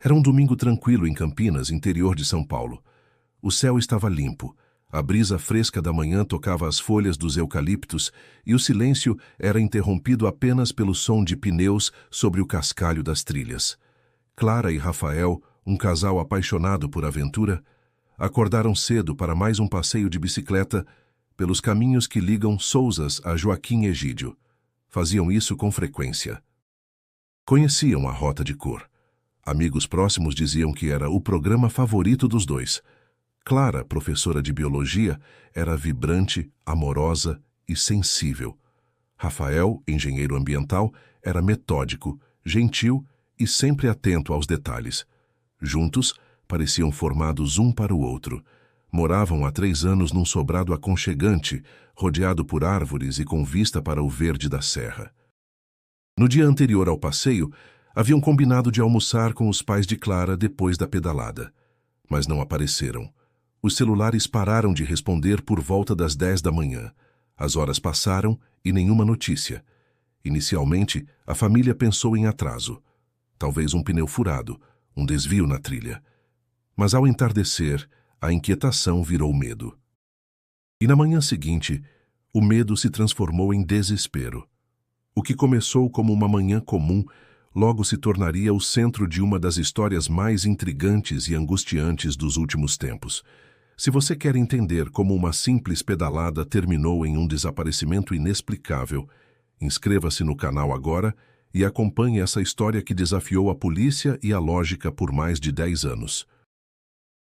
Era um domingo tranquilo em Campinas, interior de São Paulo. O céu estava limpo, a brisa fresca da manhã tocava as folhas dos eucaliptos e o silêncio era interrompido apenas pelo som de pneus sobre o cascalho das trilhas. Clara e Rafael, um casal apaixonado por aventura, acordaram cedo para mais um passeio de bicicleta pelos caminhos que ligam Sousas a Joaquim Egídio. Faziam isso com frequência. Conheciam a Rota de Cor. Amigos próximos diziam que era o programa favorito dos dois. Clara, professora de biologia, era vibrante, amorosa e sensível. Rafael, engenheiro ambiental, era metódico, gentil e sempre atento aos detalhes. Juntos, pareciam formados um para o outro. Moravam há 3 anos num sobrado aconchegante, rodeado por árvores e com vista para o verde da serra. No dia anterior ao passeio, haviam combinado de almoçar com os pais de Clara depois da pedalada. Mas não apareceram. Os celulares pararam de responder por volta das 10 da manhã. As horas passaram e nenhuma notícia. Inicialmente, a família pensou em atraso. Talvez um pneu furado, um desvio na trilha. Mas ao entardecer, a inquietação virou medo. E na manhã seguinte, o medo se transformou em desespero. O que começou como uma manhã comum, logo se tornaria o centro de uma das histórias mais intrigantes e angustiantes dos últimos tempos. Se você quer entender como uma simples pedalada terminou em um desaparecimento inexplicável, inscreva-se no canal agora e acompanhe essa história que desafiou a polícia e a lógica por mais de 10 anos.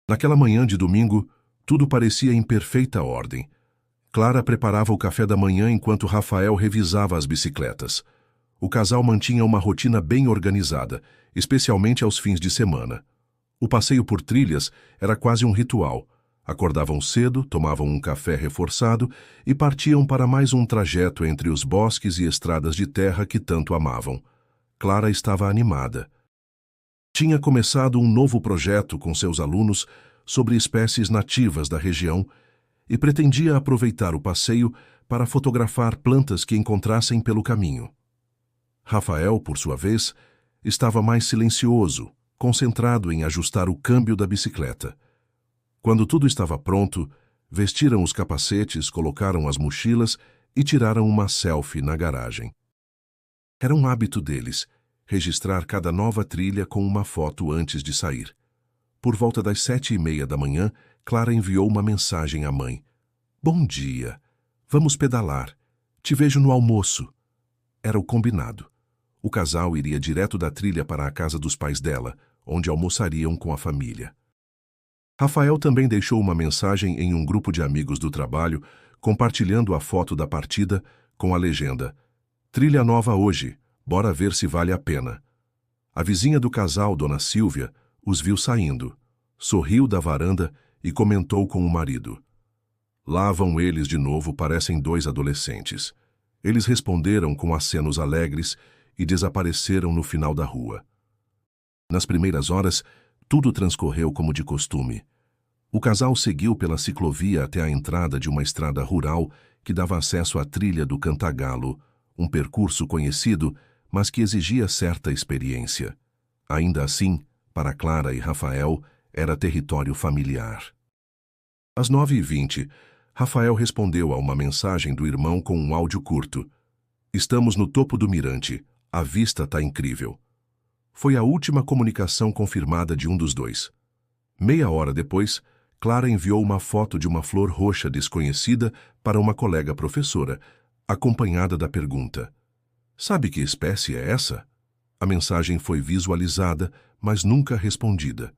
Naquela manhã de domingo, tudo parecia em perfeita ordem. Clara preparava o café da manhã enquanto Rafael revisava as bicicletas. O casal mantinha uma rotina bem organizada, especialmente aos fins de semana. O passeio por trilhas era quase um ritual. Acordavam cedo, tomavam um café reforçado e partiam para mais um trajeto entre os bosques e estradas de terra que tanto amavam. Clara estava animada. Tinha começado um novo projeto com seus alunos sobre espécies nativas da região e pretendia aproveitar o passeio para fotografar plantas que encontrassem pelo caminho. Rafael, por sua vez, estava mais silencioso, concentrado em ajustar o câmbio da bicicleta. Quando tudo estava pronto, vestiram os capacetes, colocaram as mochilas e tiraram uma selfie na garagem. Era um hábito deles, registrar cada nova trilha com uma foto antes de sair. Por volta das 7h30 da manhã, Clara enviou uma mensagem à mãe. "Bom dia. Vamos pedalar. Te vejo no almoço." Era o combinado. O casal iria direto da trilha para a casa dos pais dela, onde almoçariam com a família. Rafael também deixou uma mensagem em um grupo de amigos do trabalho, compartilhando a foto da partida com a legenda: "Trilha nova hoje, bora ver se vale a pena." A vizinha do casal, Dona Silvia, os viu saindo, sorriu da varanda e comentou com o marido: "Lá vão eles de novo, parecem 2 adolescentes." Eles responderam com acenos alegres e desapareceram no final da rua. Nas primeiras horas, tudo transcorreu como de costume. O casal seguiu pela ciclovia até a entrada de uma estrada rural que dava acesso à trilha do Cantagalo, um percurso conhecido, mas que exigia certa experiência. Ainda assim, para Clara e Rafael, era território familiar. Às 9h20, Rafael respondeu a uma mensagem do irmão com um áudio curto. "Estamos no topo do mirante. A vista tá incrível." Foi a última comunicação confirmada de um dos dois. Meia hora depois, Clara enviou uma foto de uma flor roxa desconhecida para uma colega professora, acompanhada da pergunta: "Sabe que espécie é essa?" A mensagem foi visualizada, mas nunca respondida.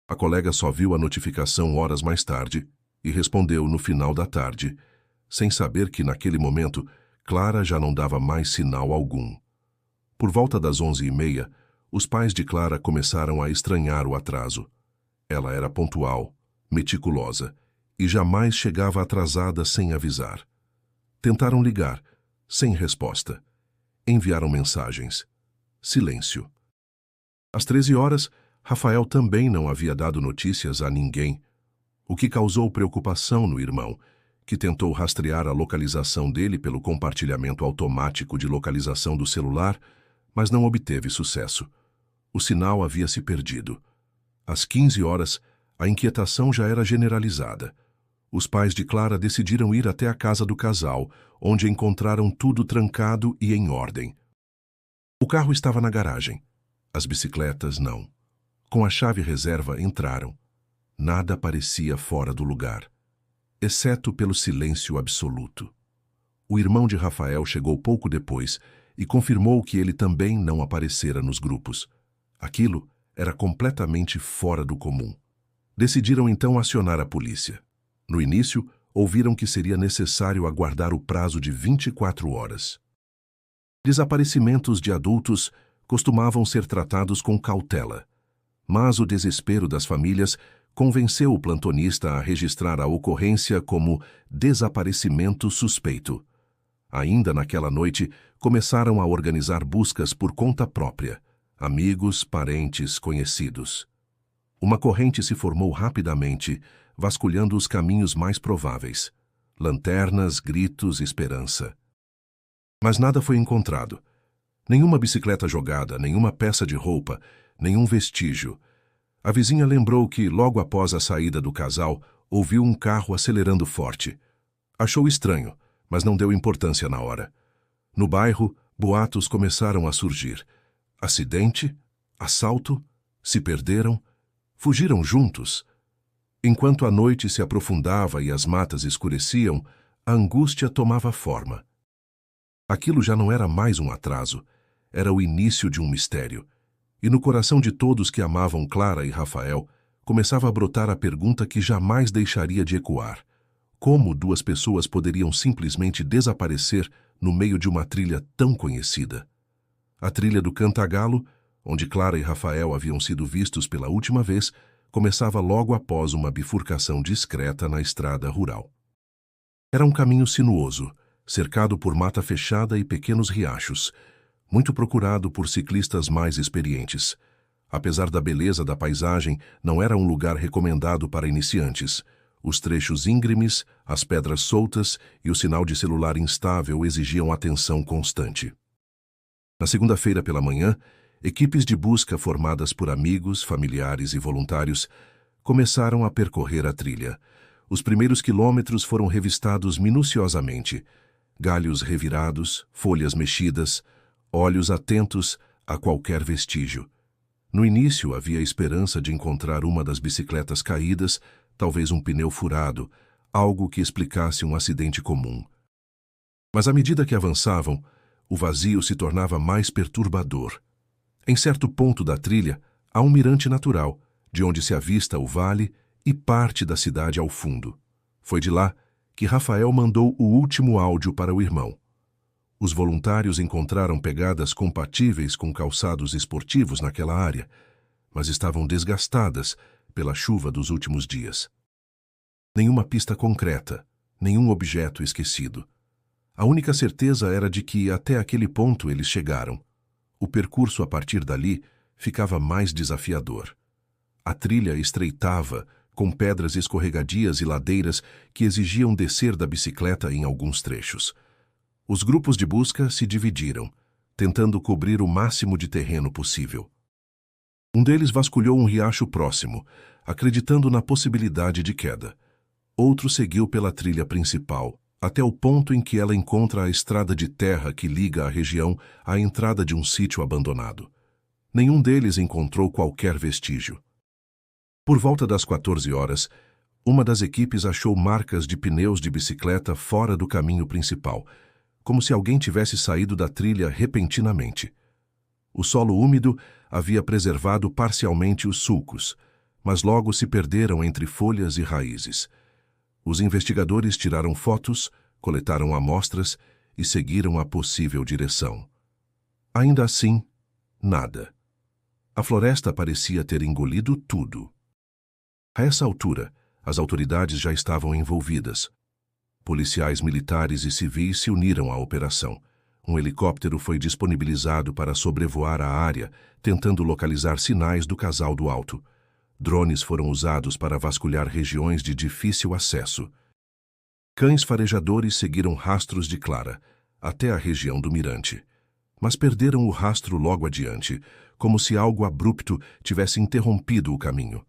A colega só viu a notificação horas mais tarde e respondeu no final da tarde, sem saber que naquele momento Clara já não dava mais sinal algum. Por volta das 11h30, os pais de Clara começaram a estranhar o atraso. Ela era pontual, meticulosa, e jamais chegava atrasada sem avisar. Tentaram ligar, sem resposta. Enviaram mensagens. Silêncio. Às 13 horas, Rafael também não havia dado notícias a ninguém, o que causou preocupação no irmão, que tentou rastrear a localização dele pelo compartilhamento automático de localização do celular, mas não obteve sucesso. O sinal havia se perdido. Às 15 horas, a inquietação já era generalizada. Os pais de Clara decidiram ir até a casa do casal, onde encontraram tudo trancado e em ordem. O carro estava na garagem. As bicicletas não. Com a chave reserva entraram. Nada parecia fora do lugar, exceto pelo silêncio absoluto. O irmão de Rafael chegou pouco depois e confirmou que ele também não aparecera nos grupos. Aquilo era completamente fora do comum. Decidiram então acionar a polícia. No início, ouviram que seria necessário aguardar o prazo de 24 horas. Desaparecimentos de adultos costumavam ser tratados com cautela, mas o desespero das famílias convenceu o plantonista a registrar a ocorrência como desaparecimento suspeito. Ainda naquela noite, começaram a organizar buscas por conta própria, amigos, parentes, conhecidos. Uma corrente se formou rapidamente, vasculhando os caminhos mais prováveis. Lanternas, gritos, esperança. Mas nada foi encontrado. Nenhuma bicicleta jogada, nenhuma peça de roupa, nenhum vestígio. A vizinha lembrou que, logo após a saída do casal, ouviu um carro acelerando forte. Achou estranho, mas não deu importância na hora. No bairro, boatos começaram a surgir. Acidente? Assalto? Se perderam? Fugiram juntos? Enquanto a noite se aprofundava e as matas escureciam, a angústia tomava forma. Aquilo já não era mais um atraso, era o início de um mistério. E no coração de todos que amavam Clara e Rafael, começava a brotar a pergunta que jamais deixaria de ecoar. Como duas pessoas poderiam simplesmente desaparecer no meio de uma trilha tão conhecida? A trilha do Cantagalo, onde Clara e Rafael haviam sido vistos pela última vez, começava logo após uma bifurcação discreta na estrada rural. Era um caminho sinuoso, cercado por mata fechada e pequenos riachos, muito procurado por ciclistas mais experientes. Apesar da beleza da paisagem, não era um lugar recomendado para iniciantes. Os trechos íngremes, as pedras soltas e o sinal de celular instável exigiam atenção constante. Na segunda-feira pela manhã, equipes de busca formadas por amigos, familiares e voluntários começaram a percorrer a trilha. Os primeiros quilômetros foram revistados minuciosamente. Galhos revirados, folhas mexidas, olhos atentos a qualquer vestígio. No início havia esperança de encontrar uma das bicicletas caídas, talvez um pneu furado, algo que explicasse um acidente comum. Mas à medida que avançavam, o vazio se tornava mais perturbador. Em certo ponto da trilha, há um mirante natural, de onde se avista o vale e parte da cidade ao fundo. Foi de lá que Rafael mandou o último áudio para o irmão. Os voluntários encontraram pegadas compatíveis com calçados esportivos naquela área, mas estavam desgastadas pela chuva dos últimos dias. Nenhuma pista concreta, nenhum objeto esquecido. A única certeza era de que até aquele ponto eles chegaram. O percurso a partir dali ficava mais desafiador. A trilha estreitava, com pedras escorregadias e ladeiras que exigiam descer da bicicleta em alguns trechos. Os grupos de busca se dividiram, tentando cobrir o máximo de terreno possível. Um deles vasculhou um riacho próximo, acreditando na possibilidade de queda. Outro seguiu pela trilha principal, até o ponto em que ela encontra a estrada de terra que liga a região à entrada de um sítio abandonado. Nenhum deles encontrou qualquer vestígio. Por volta das 14 horas, uma das equipes achou marcas de pneus de bicicleta fora do caminho principal, como se alguém tivesse saído da trilha repentinamente. O solo úmido havia preservado parcialmente os sulcos, mas logo se perderam entre folhas e raízes. Os investigadores tiraram fotos, coletaram amostras e seguiram a possível direção. Ainda assim, nada. A floresta parecia ter engolido tudo. A essa altura, as autoridades já estavam envolvidas. Policiais militares e civis se uniram à operação. Um helicóptero foi disponibilizado para sobrevoar a área, tentando localizar sinais do casal do alto. Drones foram usados para vasculhar regiões de difícil acesso. Cães farejadores seguiram rastros de Clara, até a região do mirante. Mas perderam o rastro logo adiante, como se algo abrupto tivesse interrompido o caminho.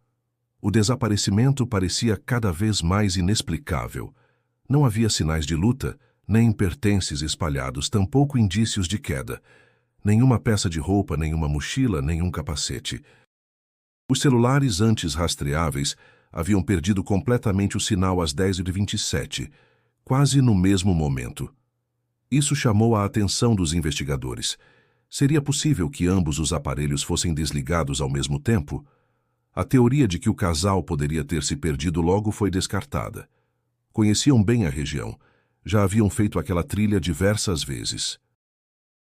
O desaparecimento parecia cada vez mais inexplicável. Não havia sinais de luta, nem pertences espalhados, tampouco indícios de queda. Nenhuma peça de roupa, nenhuma mochila, nenhum capacete. Os celulares antes rastreáveis haviam perdido completamente o sinal às 10h27, quase no mesmo momento. Isso chamou a atenção dos investigadores. Seria possível que ambos os aparelhos fossem desligados ao mesmo tempo? A teoria de que o casal poderia ter se perdido logo foi descartada. Conheciam bem a região. Já haviam feito aquela trilha diversas vezes.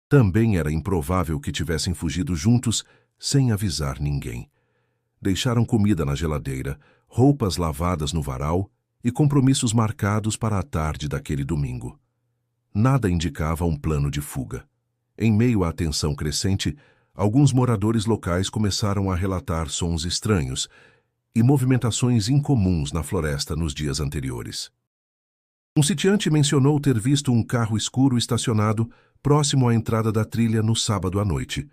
Também era improvável que tivessem fugido juntos sem avisar ninguém. Deixaram comida na geladeira, roupas lavadas no varal e compromissos marcados para a tarde daquele domingo. Nada indicava um plano de fuga. Em meio à tensão crescente, alguns moradores locais começaram a relatar sons estranhos e movimentações incomuns na floresta nos dias anteriores. Um sitiante mencionou ter visto um carro escuro estacionado próximo à entrada da trilha no sábado à noite,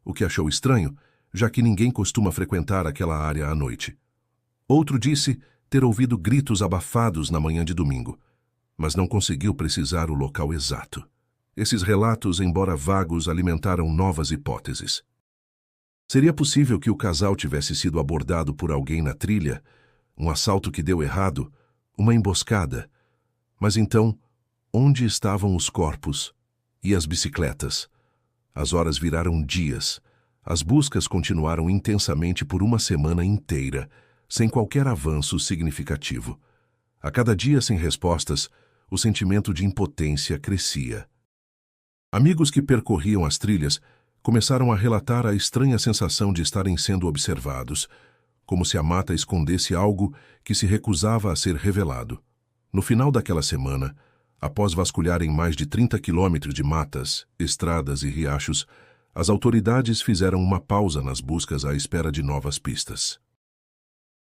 o que achou estranho, já que ninguém costuma frequentar aquela área à noite. Outro disse ter ouvido gritos abafados na manhã de domingo, mas não conseguiu precisar o local exato. Esses relatos, embora vagos, alimentaram novas hipóteses. Seria possível que o casal tivesse sido abordado por alguém na trilha, um assalto que deu errado, uma emboscada. Mas então, onde estavam os corpos e as bicicletas? As horas viraram dias. As buscas continuaram intensamente por uma semana inteira, sem qualquer avanço significativo. A cada dia sem respostas, o sentimento de impotência crescia. Amigos que percorriam as trilhas começaram a relatar a estranha sensação de estarem sendo observados, como se a mata escondesse algo que se recusava a ser revelado. No final daquela semana, após vasculharem mais de 30 quilômetros de matas, estradas e riachos, as autoridades fizeram uma pausa nas buscas à espera de novas pistas.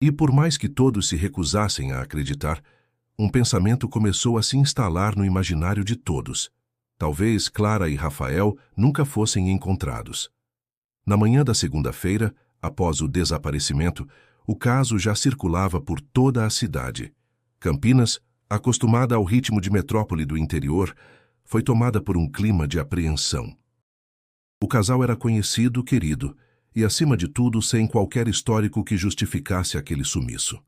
E por mais que todos se recusassem a acreditar, um pensamento começou a se instalar no imaginário de todos. Talvez Clara e Rafael nunca fossem encontrados. Na manhã da segunda-feira, após o desaparecimento, o caso já circulava por toda a cidade. Campinas, acostumada ao ritmo de metrópole do interior, foi tomada por um clima de apreensão. O casal era conhecido, querido, e acima de tudo sem qualquer histórico que justificasse aquele sumiço.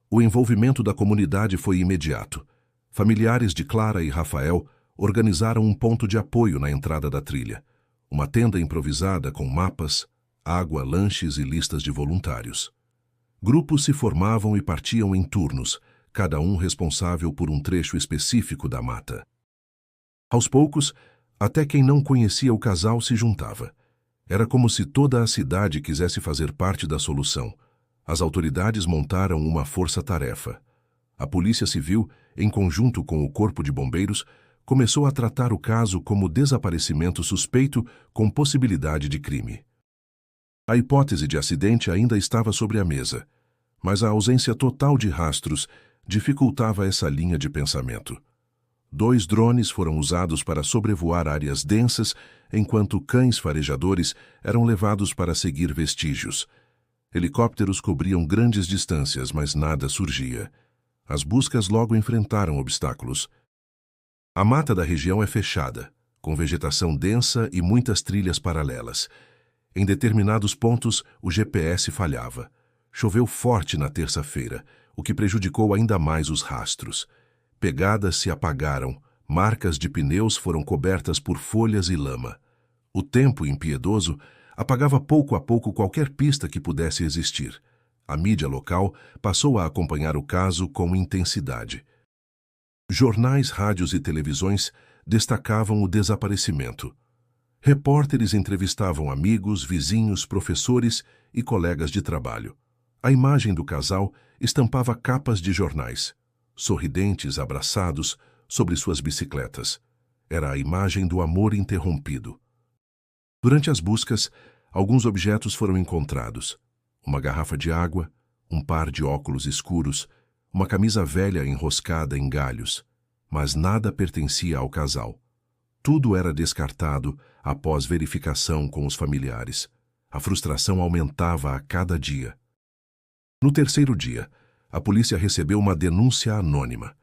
O envolvimento da comunidade foi imediato. Familiares de Clara e Rafael organizaram um ponto de apoio na entrada da trilha, uma tenda improvisada com mapas, água, lanches e listas de voluntários. Grupos se formavam e partiam em turnos, cada um responsável por um trecho específico da mata. Aos poucos, até quem não conhecia o casal se juntava. Era como se toda a cidade quisesse fazer parte da solução. As autoridades montaram uma força-tarefa. A Polícia Civil, em conjunto com o Corpo de Bombeiros, começou a tratar o caso como desaparecimento suspeito com possibilidade de crime. A hipótese de acidente ainda estava sobre a mesa, mas a ausência total de rastros dificultava essa linha de pensamento. 2 drones foram usados para sobrevoar áreas densas, enquanto cães farejadores eram levados para seguir vestígios. Helicópteros cobriam grandes distâncias, mas nada surgia. As buscas logo enfrentaram obstáculos. A mata da região é fechada, com vegetação densa e muitas trilhas paralelas. Em determinados pontos, o GPS falhava. Choveu forte na terça-feira, o que prejudicou ainda mais os rastros. Pegadas se apagaram, marcas de pneus foram cobertas por folhas e lama. O tempo impiedoso apagava pouco a pouco qualquer pista que pudesse existir. A mídia local passou a acompanhar o caso com intensidade. Jornais, rádios e televisões destacavam o desaparecimento. Repórteres entrevistavam amigos, vizinhos, professores e colegas de trabalho. A imagem do casal estampava capas de jornais, sorridentes, abraçados, sobre suas bicicletas. Era a imagem do amor interrompido. Durante as buscas, alguns objetos foram encontrados. Uma garrafa de água, um par de óculos escuros, uma camisa velha enroscada em galhos, mas nada pertencia ao casal. Tudo era descartado após verificação com os familiares. A frustração aumentava a cada dia. No terceiro dia, a polícia recebeu uma denúncia anônima.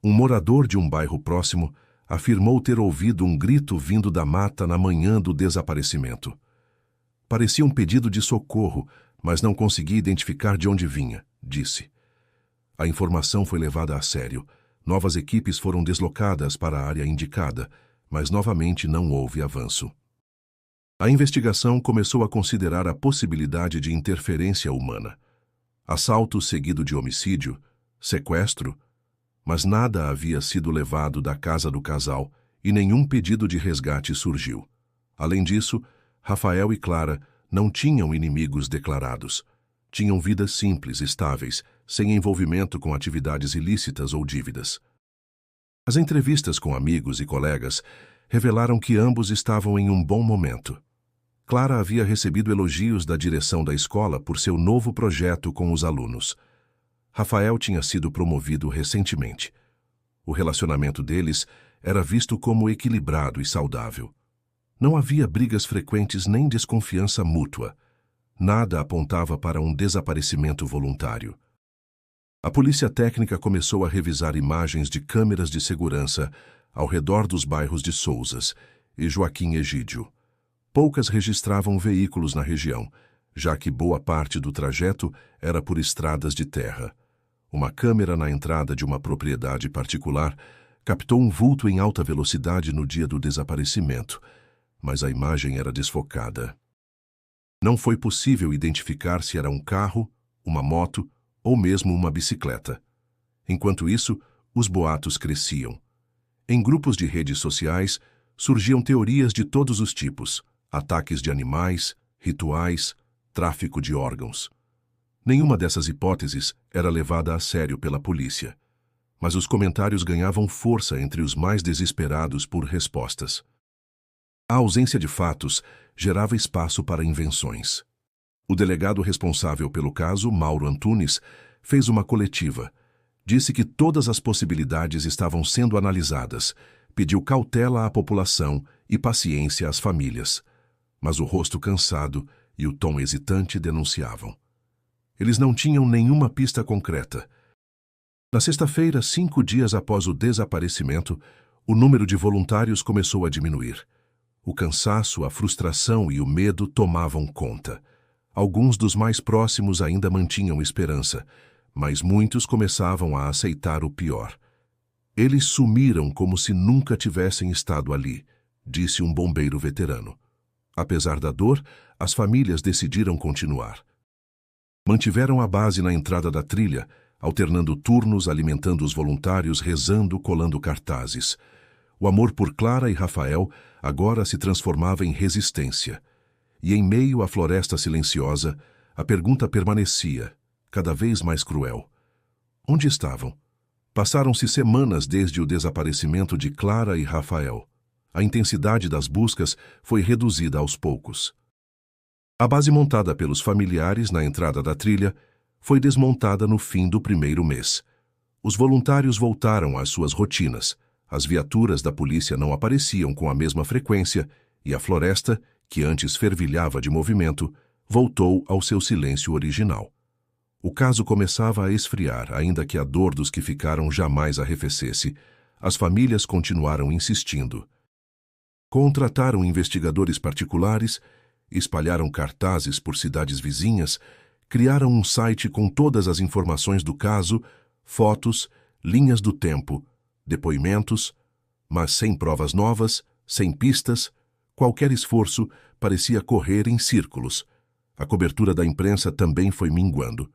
Um morador de um bairro próximo afirmou ter ouvido um grito vindo da mata na manhã do desaparecimento. Parecia um pedido de socorro, mas não conseguia identificar de onde vinha, disse. A informação foi levada a sério. Novas equipes foram deslocadas para a área indicada, mas novamente não houve avanço. A investigação começou a considerar a possibilidade de interferência humana. Assalto seguido de homicídio, sequestro, mas nada havia sido levado da casa do casal e nenhum pedido de resgate surgiu. Além disso, Rafael e Clara não tinham inimigos declarados. Tinham vidas simples, estáveis, sem envolvimento com atividades ilícitas ou dívidas. As entrevistas com amigos e colegas revelaram que ambos estavam em um bom momento. Clara havia recebido elogios da direção da escola por seu novo projeto com os alunos. Rafael tinha sido promovido recentemente. O relacionamento deles era visto como equilibrado e saudável. Não havia brigas frequentes nem desconfiança mútua. Nada apontava para um desaparecimento voluntário. A polícia técnica começou a revisar imagens de câmeras de segurança ao redor dos bairros de Sousas e Joaquim Egídio. Poucas registravam veículos na região, já que boa parte do trajeto era por estradas de terra. Uma câmera na entrada de uma propriedade particular captou um vulto em alta velocidade no dia do desaparecimento, mas a imagem era desfocada. Não foi possível identificar se era um carro, uma moto ou mesmo uma bicicleta. Enquanto isso, os boatos cresciam. Em grupos de redes sociais, surgiam teorias de todos os tipos: ataques de animais, rituais, tráfico de órgãos. Nenhuma dessas hipóteses era levada a sério pela polícia, mas os comentários ganhavam força entre os mais desesperados por respostas. A ausência de fatos gerava espaço para invenções. O delegado responsável pelo caso, Mauro Antunes, fez uma coletiva. Disse que todas as possibilidades estavam sendo analisadas, pediu cautela à população e paciência às famílias. Mas o rosto cansado e o tom hesitante denunciavam. Eles não tinham nenhuma pista concreta. Na sexta-feira, 5 dias após o desaparecimento, o número de voluntários começou a diminuir. O cansaço, a frustração e o medo tomavam conta. Alguns dos mais próximos ainda mantinham esperança, mas muitos começavam a aceitar o pior. Eles sumiram como se nunca tivessem estado ali, disse um bombeiro veterano. Apesar da dor, as famílias decidiram continuar. Mantiveram a base na entrada da trilha, alternando turnos, alimentando os voluntários, rezando, colando cartazes. O amor por Clara e Rafael agora se transformava em resistência. E em meio à floresta silenciosa, a pergunta permanecia, cada vez mais cruel. Onde estavam? Passaram-se semanas desde o desaparecimento de Clara e Rafael. A intensidade das buscas foi reduzida aos poucos. A base montada pelos familiares na entrada da trilha foi desmontada no fim do primeiro mês. Os voluntários voltaram às suas rotinas. As viaturas da polícia não apareciam com a mesma frequência e a floresta, que antes fervilhava de movimento, voltou ao seu silêncio original. O caso começava a esfriar, ainda que a dor dos que ficaram jamais arrefecesse. As famílias continuaram insistindo. Contrataram investigadores particulares, espalharam cartazes por cidades vizinhas, criaram um site com todas as informações do caso, fotos, linhas do tempo, depoimentos, mas sem provas novas, sem pistas, qualquer esforço parecia correr em círculos. A cobertura da imprensa também foi minguando.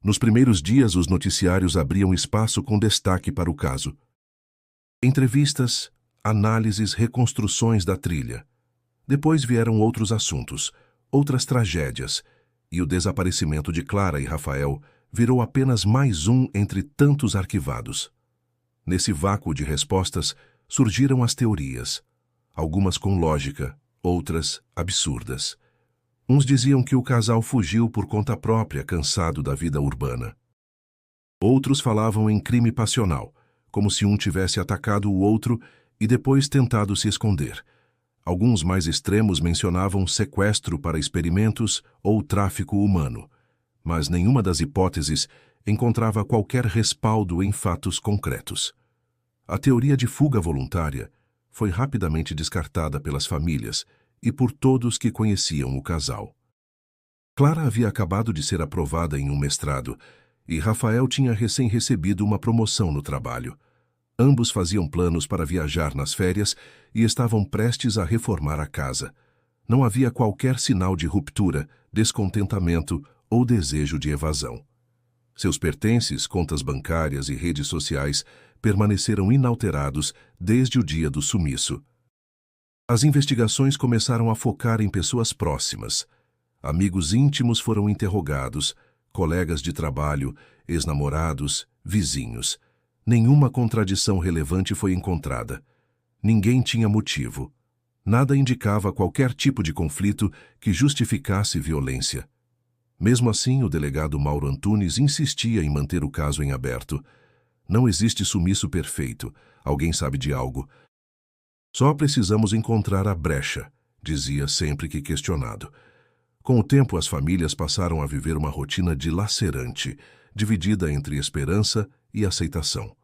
Nos primeiros dias, os noticiários abriam espaço com destaque para o caso. Entrevistas, análises, reconstruções da trilha. Depois vieram outros assuntos, outras tragédias, e o desaparecimento de Clara e Rafael virou apenas mais um entre tantos arquivados. Nesse vácuo de respostas, surgiram as teorias, algumas com lógica, outras absurdas. Uns diziam que o casal fugiu por conta própria, cansado da vida urbana. Outros falavam em crime passional, como se um tivesse atacado o outro e depois tentado se esconder. Alguns mais extremos mencionavam sequestro para experimentos ou tráfico humano, mas nenhuma das hipóteses encontrava qualquer respaldo em fatos concretos. A teoria de fuga voluntária foi rapidamente descartada pelas famílias e por todos que conheciam o casal. Clara havia acabado de ser aprovada em um mestrado e Rafael tinha recém recebido uma promoção no trabalho. Ambos faziam planos para viajar nas férias e estavam prestes a reformar a casa. Não havia qualquer sinal de ruptura, descontentamento ou desejo de evasão. Seus pertences, contas bancárias e redes sociais permaneceram inalterados desde o dia do sumiço. As investigações começaram a focar em pessoas próximas. Amigos íntimos foram interrogados, colegas de trabalho, ex-namorados, vizinhos. Nenhuma contradição relevante foi encontrada. Ninguém tinha motivo. Nada indicava qualquer tipo de conflito que justificasse violência. Mesmo assim, o delegado Mauro Antunes insistia em manter o caso em aberto. Não existe sumiço perfeito. Alguém sabe de algo. Só precisamos encontrar a brecha, dizia sempre que questionado. Com o tempo, as famílias passaram a viver uma rotina dilacerante, dividida entre esperança e aceitação.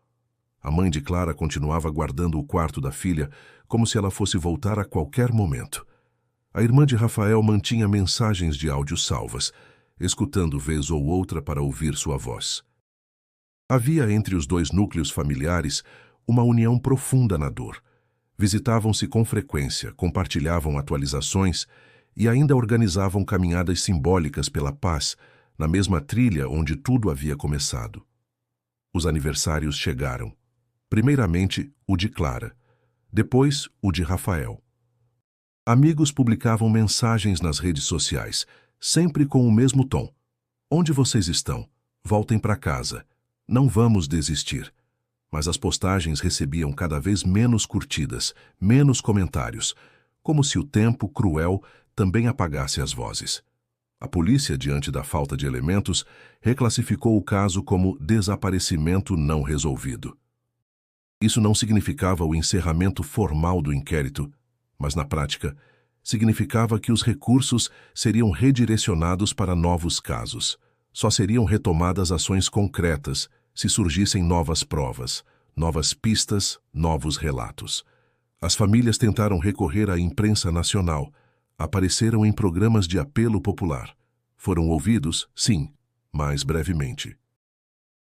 A mãe de Clara continuava guardando o quarto da filha como se ela fosse voltar a qualquer momento. A irmã de Rafael mantinha mensagens de áudio salvas, escutando vez ou outra para ouvir sua voz. Havia entre os dois núcleos familiares uma união profunda na dor. Visitavam-se com frequência, compartilhavam atualizações e ainda organizavam caminhadas simbólicas pela paz, na mesma trilha onde tudo havia começado. Os aniversários chegaram. Primeiramente, o de Clara. Depois, o de Rafael. Amigos publicavam mensagens nas redes sociais, sempre com o mesmo tom. Onde vocês estão? Voltem para casa. Não vamos desistir. Mas as postagens recebiam cada vez menos curtidas, menos comentários, como se o tempo cruel também apagasse as vozes. A polícia, diante da falta de elementos, reclassificou o caso como desaparecimento não resolvido. Isso não significava o encerramento formal do inquérito, mas, na prática, significava que os recursos seriam redirecionados para novos casos. Só seriam retomadas ações concretas se surgissem novas provas, novas pistas, novos relatos. As famílias tentaram recorrer à imprensa nacional, apareceram em programas de apelo popular. Foram ouvidos, sim, mas brevemente.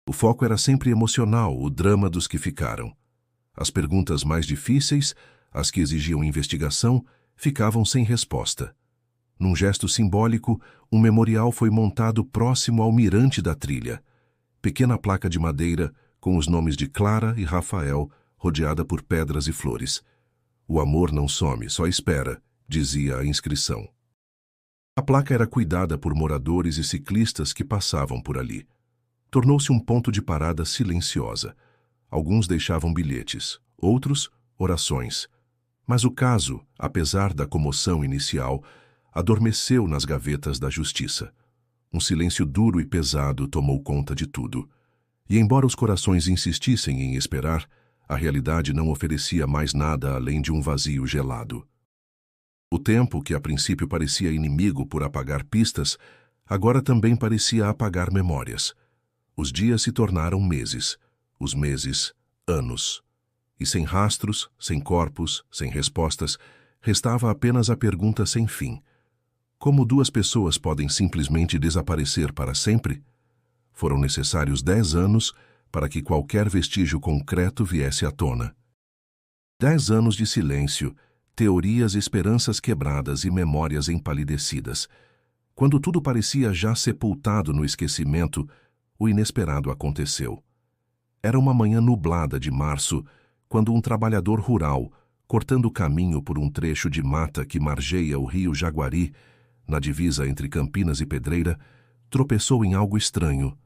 O foco era sempre emocional, o drama dos que ficaram. As perguntas mais difíceis, as que exigiam investigação, ficavam sem resposta. Num gesto simbólico, um memorial foi montado próximo ao mirante da trilha. Pequena placa de madeira com os nomes de Clara e Rafael, rodeada por pedras e flores. O amor não some, só espera, dizia a inscrição. A placa era cuidada por moradores e ciclistas que passavam por ali. Tornou-se um ponto de parada silenciosa. Alguns deixavam bilhetes, outros, orações. Mas o caso, apesar da comoção inicial, adormeceu nas gavetas da justiça. Um silêncio duro e pesado tomou conta de tudo. E embora os corações insistissem em esperar, a realidade não oferecia mais nada além de um vazio gelado. O tempo, que a princípio parecia inimigo por apagar pistas, agora também parecia apagar memórias. Os dias se tornaram meses, os meses, anos. E sem rastros, sem corpos, sem respostas, restava apenas a pergunta sem fim. Como duas pessoas podem simplesmente desaparecer para sempre? Foram necessários 10 anos para que qualquer vestígio concreto viesse à tona. 10 anos de silêncio, teorias, esperanças quebradas e memórias empalidecidas. Quando tudo parecia já sepultado no esquecimento, o inesperado aconteceu. Era uma manhã nublada de março, quando um trabalhador rural, cortando caminho por um trecho de mata que margeia o rio Jaguari, na divisa entre Campinas e Pedreira, tropeçou em algo estranho.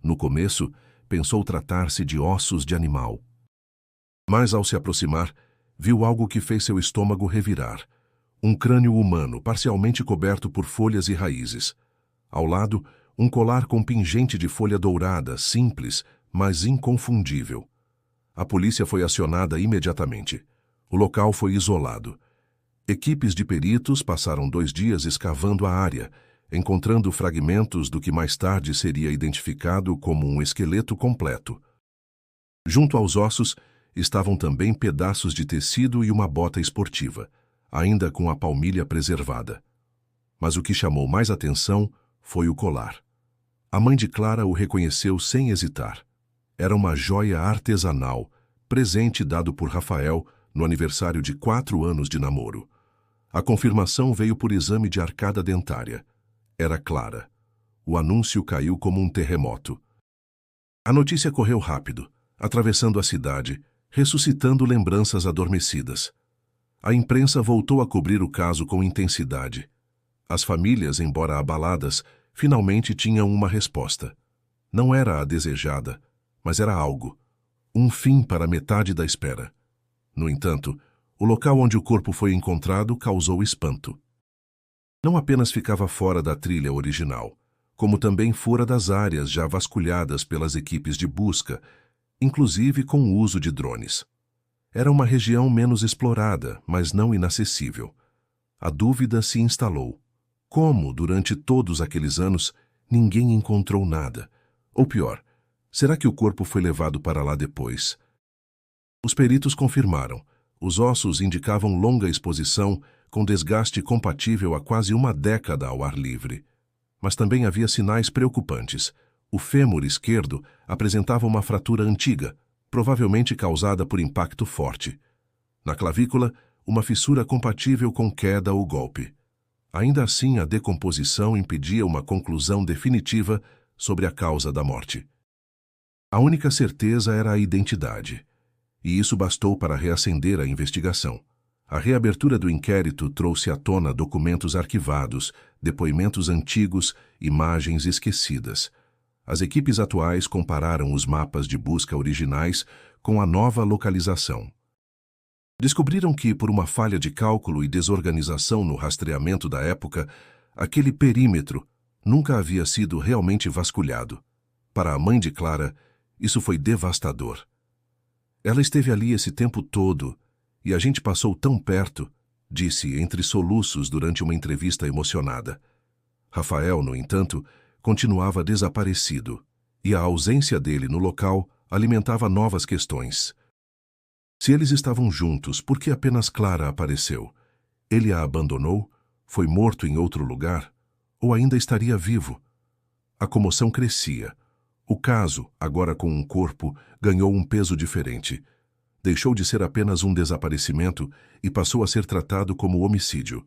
No começo, pensou tratar-se de ossos de animal. Mas, ao se aproximar, viu algo que fez seu estômago revirar. Um crânio humano, parcialmente coberto por folhas e raízes. Ao lado, um colar com pingente de folha dourada, simples, mas inconfundível. A polícia foi acionada imediatamente. O local foi isolado. Equipes de peritos passaram 2 dias escavando a área, encontrando fragmentos do que mais tarde seria identificado como um esqueleto completo. Junto aos ossos estavam também pedaços de tecido e uma bota esportiva, ainda com a palmilha preservada. Mas o que chamou mais atenção foi o colar. A mãe de Clara o reconheceu sem hesitar. Era uma joia artesanal, presente dado por Rafael no aniversário de 4 anos de namoro. A confirmação veio por exame de arcada dentária. Era Clara. O anúncio caiu como um terremoto. A notícia correu rápido, atravessando a cidade, ressuscitando lembranças adormecidas. A imprensa voltou a cobrir o caso com intensidade. As famílias, embora abaladas, finalmente tinham uma resposta. Não era a desejada, mas era algo. Um fim para metade da espera. No entanto, o local onde o corpo foi encontrado causou espanto. Não apenas ficava fora da trilha original, como também fora das áreas já vasculhadas pelas equipes de busca, inclusive com o uso de drones. Era uma região menos explorada, mas não inacessível. A dúvida se instalou. Como, durante todos aqueles anos, ninguém encontrou nada? Ou pior, será que o corpo foi levado para lá depois? Os peritos confirmaram. Os ossos indicavam longa exposição, com desgaste compatível a quase uma década ao ar livre. Mas também havia sinais preocupantes. O fêmur esquerdo apresentava uma fratura antiga, provavelmente causada por impacto forte. Na clavícula, uma fissura compatível com queda ou golpe. Ainda assim, a decomposição impedia uma conclusão definitiva sobre a causa da morte. A única certeza era a identidade. E isso bastou para reacender a investigação. A reabertura do inquérito trouxe à tona documentos arquivados, depoimentos antigos, imagens esquecidas. As equipes atuais compararam os mapas de busca originais com a nova localização. Descobriram que, por uma falha de cálculo e desorganização no rastreamento da época, aquele perímetro nunca havia sido realmente vasculhado. Para a mãe de Clara, isso foi devastador. Ela esteve ali esse tempo todo, e a gente passou tão perto, disse entre soluços durante uma entrevista emocionada. Rafael, no entanto, continuava desaparecido, e a ausência dele no local alimentava novas questões. Se eles estavam juntos, por que apenas Clara apareceu? Ele a abandonou? Foi morto em outro lugar? Ou ainda estaria vivo? A comoção crescia. O caso, agora com um corpo, ganhou um peso diferente. Deixou de ser apenas um desaparecimento e passou a ser tratado como homicídio.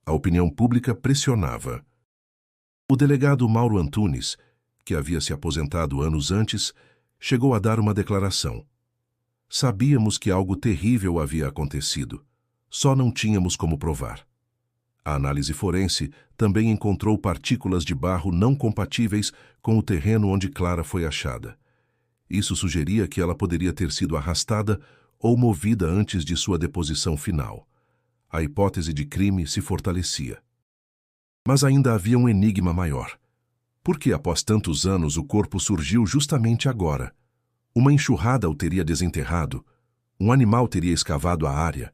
A opinião pública pressionava. O delegado Mauro Antunes, que havia se aposentado anos antes, chegou a dar uma declaração. Sabíamos que algo terrível havia acontecido. Só não tínhamos como provar. A análise forense também encontrou partículas de barro não compatíveis com o terreno onde Clara foi achada. Isso sugeria que ela poderia ter sido arrastada ou movida antes de sua deposição final. A hipótese de crime se fortalecia. Mas ainda havia um enigma maior. Por que, após tantos anos, o corpo surgiu justamente agora? Uma enxurrada o teria desenterrado? Um animal teria escavado a área?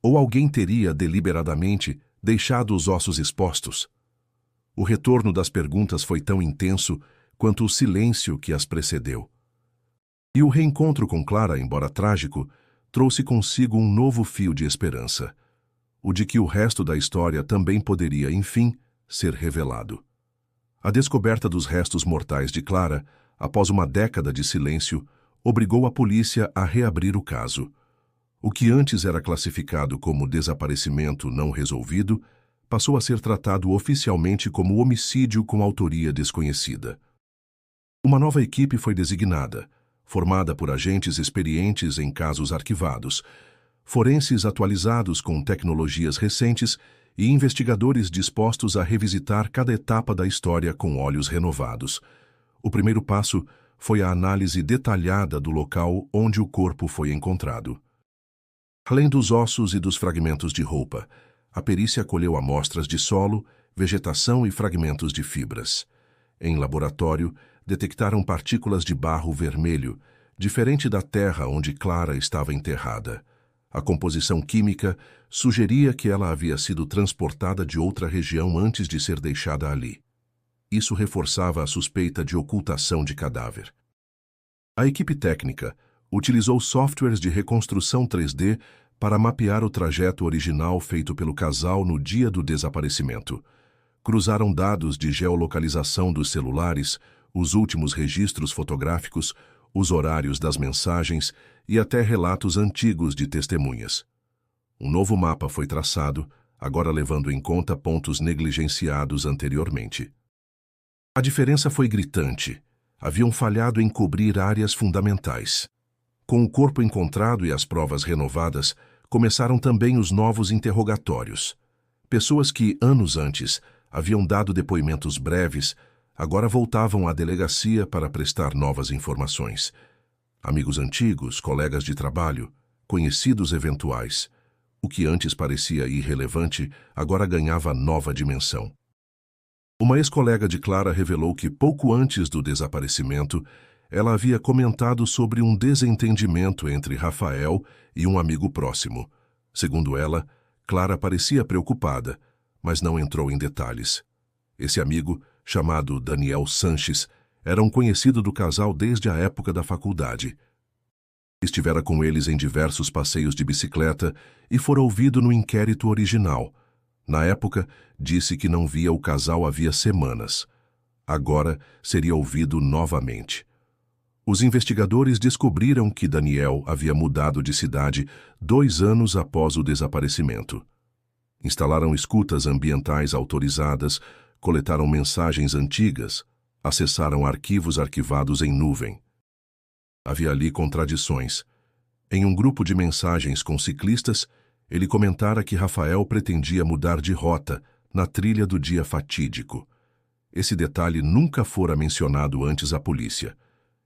Ou alguém teria, deliberadamente, deixado os ossos expostos? O retorno das perguntas foi tão intenso quanto o silêncio que as precedeu. E o reencontro com Clara, embora trágico, trouxe consigo um novo fio de esperança, o de que o resto da história também poderia, enfim, ser revelado. A descoberta dos restos mortais de Clara, após uma década de silêncio, obrigou a polícia a reabrir o caso. O que antes era classificado como desaparecimento não resolvido, passou a ser tratado oficialmente como homicídio com autoria desconhecida. Uma nova equipe foi designada, formada por agentes experientes em casos arquivados, forenses atualizados com tecnologias recentes e investigadores dispostos a revisitar cada etapa da história com olhos renovados. O primeiro passo foi a análise detalhada do local onde o corpo foi encontrado. Além dos ossos e dos fragmentos de roupa, a perícia colheu amostras de solo, vegetação e fragmentos de fibras. Em laboratório, detectaram partículas de barro vermelho, diferente da terra onde Clara estava enterrada. A composição química sugeria que ela havia sido transportada de outra região antes de ser deixada ali. Isso reforçava a suspeita de ocultação de cadáver. A equipe técnica utilizou softwares de reconstrução 3D para mapear o trajeto original feito pelo casal no dia do desaparecimento. Cruzaram dados de geolocalização dos celulares, os últimos registros fotográficos, os horários das mensagens e até relatos antigos de testemunhas. Um novo mapa foi traçado, agora levando em conta pontos negligenciados anteriormente. A diferença foi gritante. Haviam falhado em cobrir áreas fundamentais. Com o corpo encontrado e as provas renovadas, começaram também os novos interrogatórios. Pessoas que, anos antes, haviam dado depoimentos breves, agora voltavam à delegacia para prestar novas informações. Amigos antigos, colegas de trabalho, conhecidos eventuais. O que antes parecia irrelevante, agora ganhava nova dimensão. Uma ex-colega de Clara revelou que, pouco antes do desaparecimento, ela havia comentado sobre um desentendimento entre Rafael e um amigo próximo. Segundo ela, Clara parecia preocupada, mas não entrou em detalhes. Esse amigo, chamado Daniel Sanches, era um conhecido do casal desde a época da faculdade. Estivera com eles em diversos passeios de bicicleta e fora ouvido no inquérito original. Na época, disse que não via o casal havia semanas. Agora, seria ouvido novamente. Os investigadores descobriram que Daniel havia mudado de cidade 2 anos após o desaparecimento. Instalaram escutas ambientais autorizadas, coletaram mensagens antigas, acessaram arquivos arquivados em nuvem. Havia ali contradições. Em um grupo de mensagens com ciclistas, ele comentara que Rafael pretendia mudar de rota na trilha do dia fatídico. Esse detalhe nunca fora mencionado antes à polícia.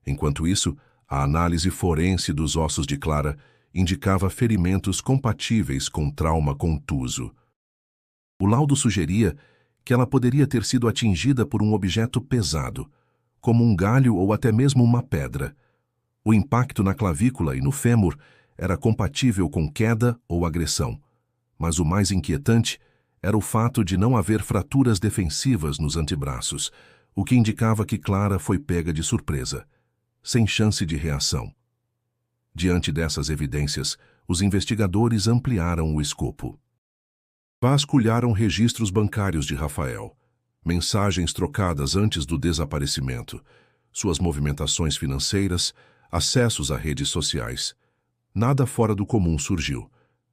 Enquanto isso, a análise forense dos ossos de Clara indicava ferimentos compatíveis com trauma contuso. O laudo sugeria que ela poderia ter sido atingida por um objeto pesado, como um galho ou até mesmo uma pedra. O impacto na clavícula e no fêmur era compatível com queda ou agressão, mas o mais inquietante era o fato de não haver fraturas defensivas nos antebraços, o que indicava que Clara foi pega de surpresa, sem chance de reação. Diante dessas evidências, os investigadores ampliaram o escopo. Vasculharam registros bancários de Rafael, mensagens trocadas antes do desaparecimento, suas movimentações financeiras, acessos a redes sociais. Nada fora do comum surgiu,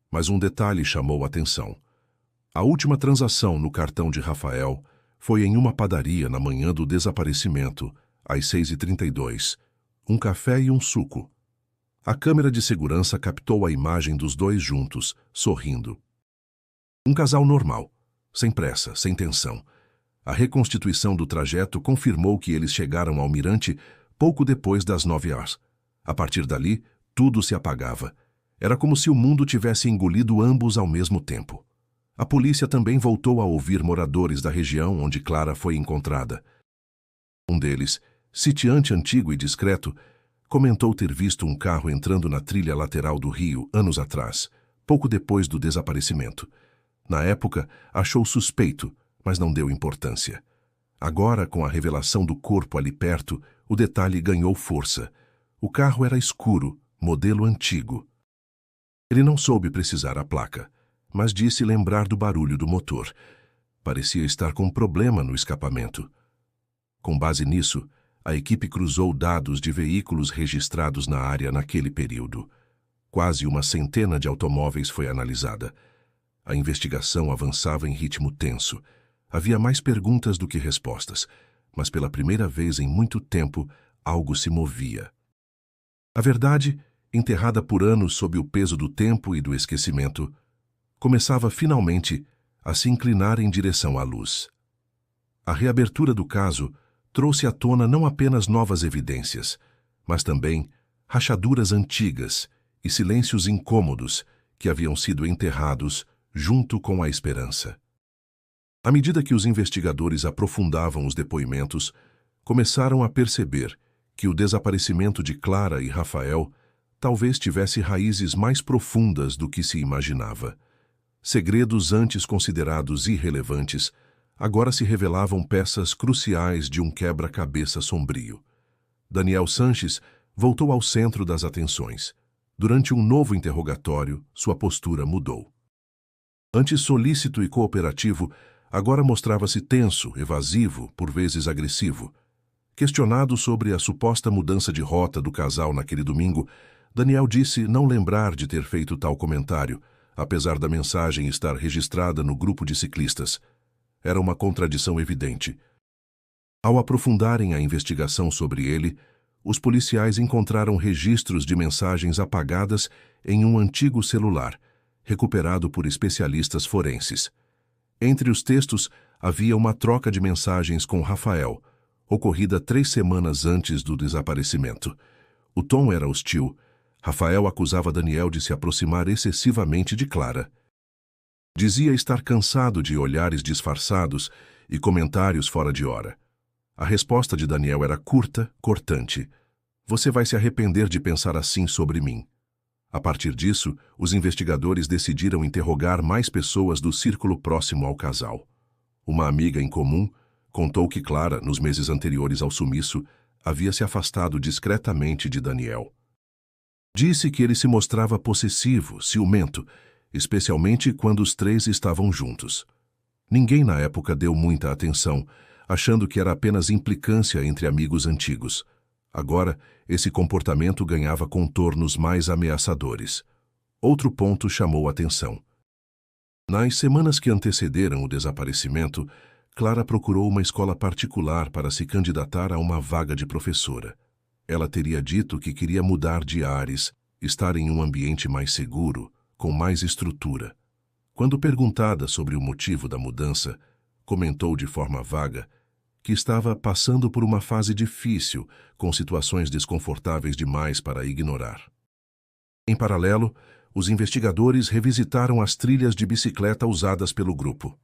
mas um detalhe chamou a atenção. A última transação no cartão de Rafael foi em uma padaria na manhã do desaparecimento, às 6h32, um café e um suco. A câmera de segurança captou a imagem dos dois juntos, sorrindo. Um casal normal, sem pressa, sem tensão. A reconstituição do trajeto confirmou que eles chegaram ao mirante pouco depois das 9h. A partir dali, tudo se apagava. Era como se o mundo tivesse engolido ambos ao mesmo tempo. A polícia também voltou a ouvir moradores da região onde Clara foi encontrada. Um deles, sitiante antigo e discreto, comentou ter visto um carro entrando na trilha lateral do rio anos atrás, pouco depois do desaparecimento. Na época, achou suspeito, mas não deu importância. Agora, com a revelação do corpo ali perto, o detalhe ganhou força. O carro era escuro, modelo antigo. Ele não soube precisar a placa, mas disse lembrar do barulho do motor. Parecia estar com problema no escapamento. Com base nisso, a equipe cruzou dados de veículos registrados na área naquele período. Quase uma centena de automóveis foi analisada. A investigação avançava em ritmo tenso. Havia mais perguntas do que respostas, mas pela primeira vez em muito tempo, algo se movia. A verdade, enterrada por anos sob o peso do tempo e do esquecimento, começava finalmente a se inclinar em direção à luz. A reabertura do caso trouxe à tona não apenas novas evidências, mas também rachaduras antigas e silêncios incômodos que haviam sido enterrados junto com a esperança. À medida que os investigadores aprofundavam os depoimentos, começaram a perceber que o desaparecimento de Clara e Rafael talvez tivesse raízes mais profundas do que se imaginava. Segredos antes considerados irrelevantes agora se revelavam peças cruciais de um quebra-cabeça sombrio. Daniel Sanches voltou ao centro das atenções. Durante um novo interrogatório, sua postura mudou. Antes solícito e cooperativo, agora mostrava-se tenso, evasivo, por vezes agressivo. Questionado sobre a suposta mudança de rota do casal naquele domingo, Daniel disse não lembrar de ter feito tal comentário, apesar da mensagem estar registrada no grupo de ciclistas. Era uma contradição evidente. Ao aprofundarem a investigação sobre ele, os policiais encontraram registros de mensagens apagadas em um antigo celular, recuperado por especialistas forenses. Entre os textos, havia uma troca de mensagens com Rafael, ocorrida 3 semanas antes do desaparecimento. O tom era hostil. Rafael acusava Daniel de se aproximar excessivamente de Clara. Dizia estar cansado de olhares disfarçados e comentários fora de hora. A resposta de Daniel era curta, cortante. Você vai se arrepender de pensar assim sobre mim. A partir disso, os investigadores decidiram interrogar mais pessoas do círculo próximo ao casal. Uma amiga em comum contou que Clara, nos meses anteriores ao sumiço, havia se afastado discretamente de Daniel. Disse que ele se mostrava possessivo, ciumento, especialmente quando os 3 estavam juntos. Ninguém na época deu muita atenção, achando que era apenas implicância entre amigos antigos. Agora, esse comportamento ganhava contornos mais ameaçadores. Outro ponto chamou a atenção. Nas semanas que antecederam o desaparecimento, Clara procurou uma escola particular para se candidatar a uma vaga de professora. Ela teria dito que queria mudar de ares, estar em um ambiente mais seguro, com mais estrutura. Quando perguntada sobre o motivo da mudança, comentou de forma vaga que estava passando por uma fase difícil, com situações desconfortáveis demais para ignorar. Em paralelo, os investigadores revisitaram as trilhas de bicicleta usadas pelo grupo.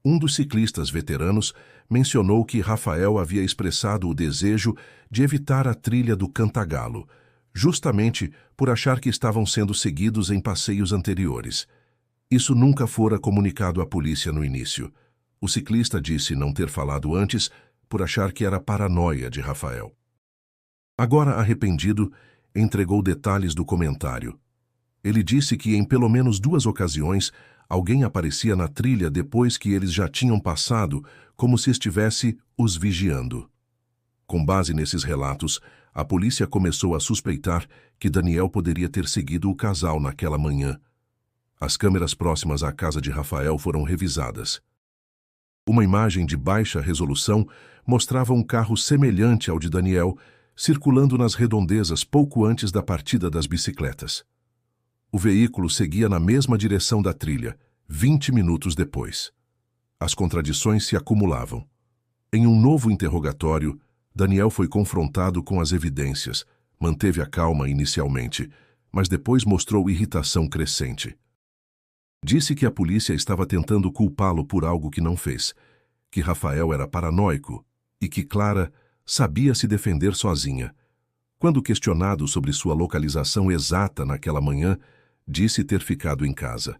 Um dos ciclistas veteranos mencionou que Rafael havia expressado o desejo de evitar a trilha do Cantagalo, justamente por achar que estavam sendo seguidos em passeios anteriores. Isso nunca fora comunicado à polícia no início. O ciclista disse não ter falado antes por achar que era paranoia de Rafael. Agora arrependido, entregou detalhes do comentário. Ele disse que em pelo menos 2 ocasiões alguém aparecia na trilha depois que eles já tinham passado, como se estivesse os vigiando. Com base nesses relatos, a polícia começou a suspeitar que Daniel poderia ter seguido o casal naquela manhã. As câmeras próximas à casa de Rafael foram revisadas. Uma imagem de baixa resolução mostrava um carro semelhante ao de Daniel circulando nas redondezas pouco antes da partida das bicicletas. O veículo seguia na mesma direção da trilha, 20 minutos depois. As contradições se acumulavam. Em um novo interrogatório, Daniel foi confrontado com as evidências, manteve a calma inicialmente, mas depois mostrou irritação crescente. Disse que a polícia estava tentando culpá-lo por algo que não fez, que Rafael era paranoico e que Clara sabia se defender sozinha. Quando questionado sobre sua localização exata naquela manhã, disse ter ficado em casa.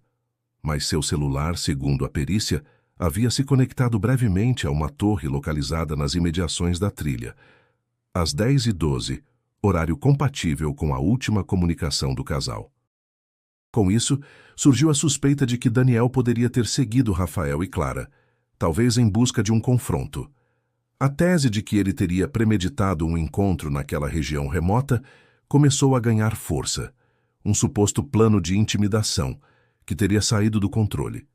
Mas seu celular, segundo a perícia, havia se conectado brevemente a uma torre localizada nas imediações da trilha. Às 10h12, horário compatível com a última comunicação do casal. Com isso, surgiu a suspeita de que Daniel poderia ter seguido Rafael e Clara, talvez em busca de um confronto. A tese de que ele teria premeditado um encontro naquela região remota começou a ganhar força, um suposto plano de intimidação que teria saído do controle.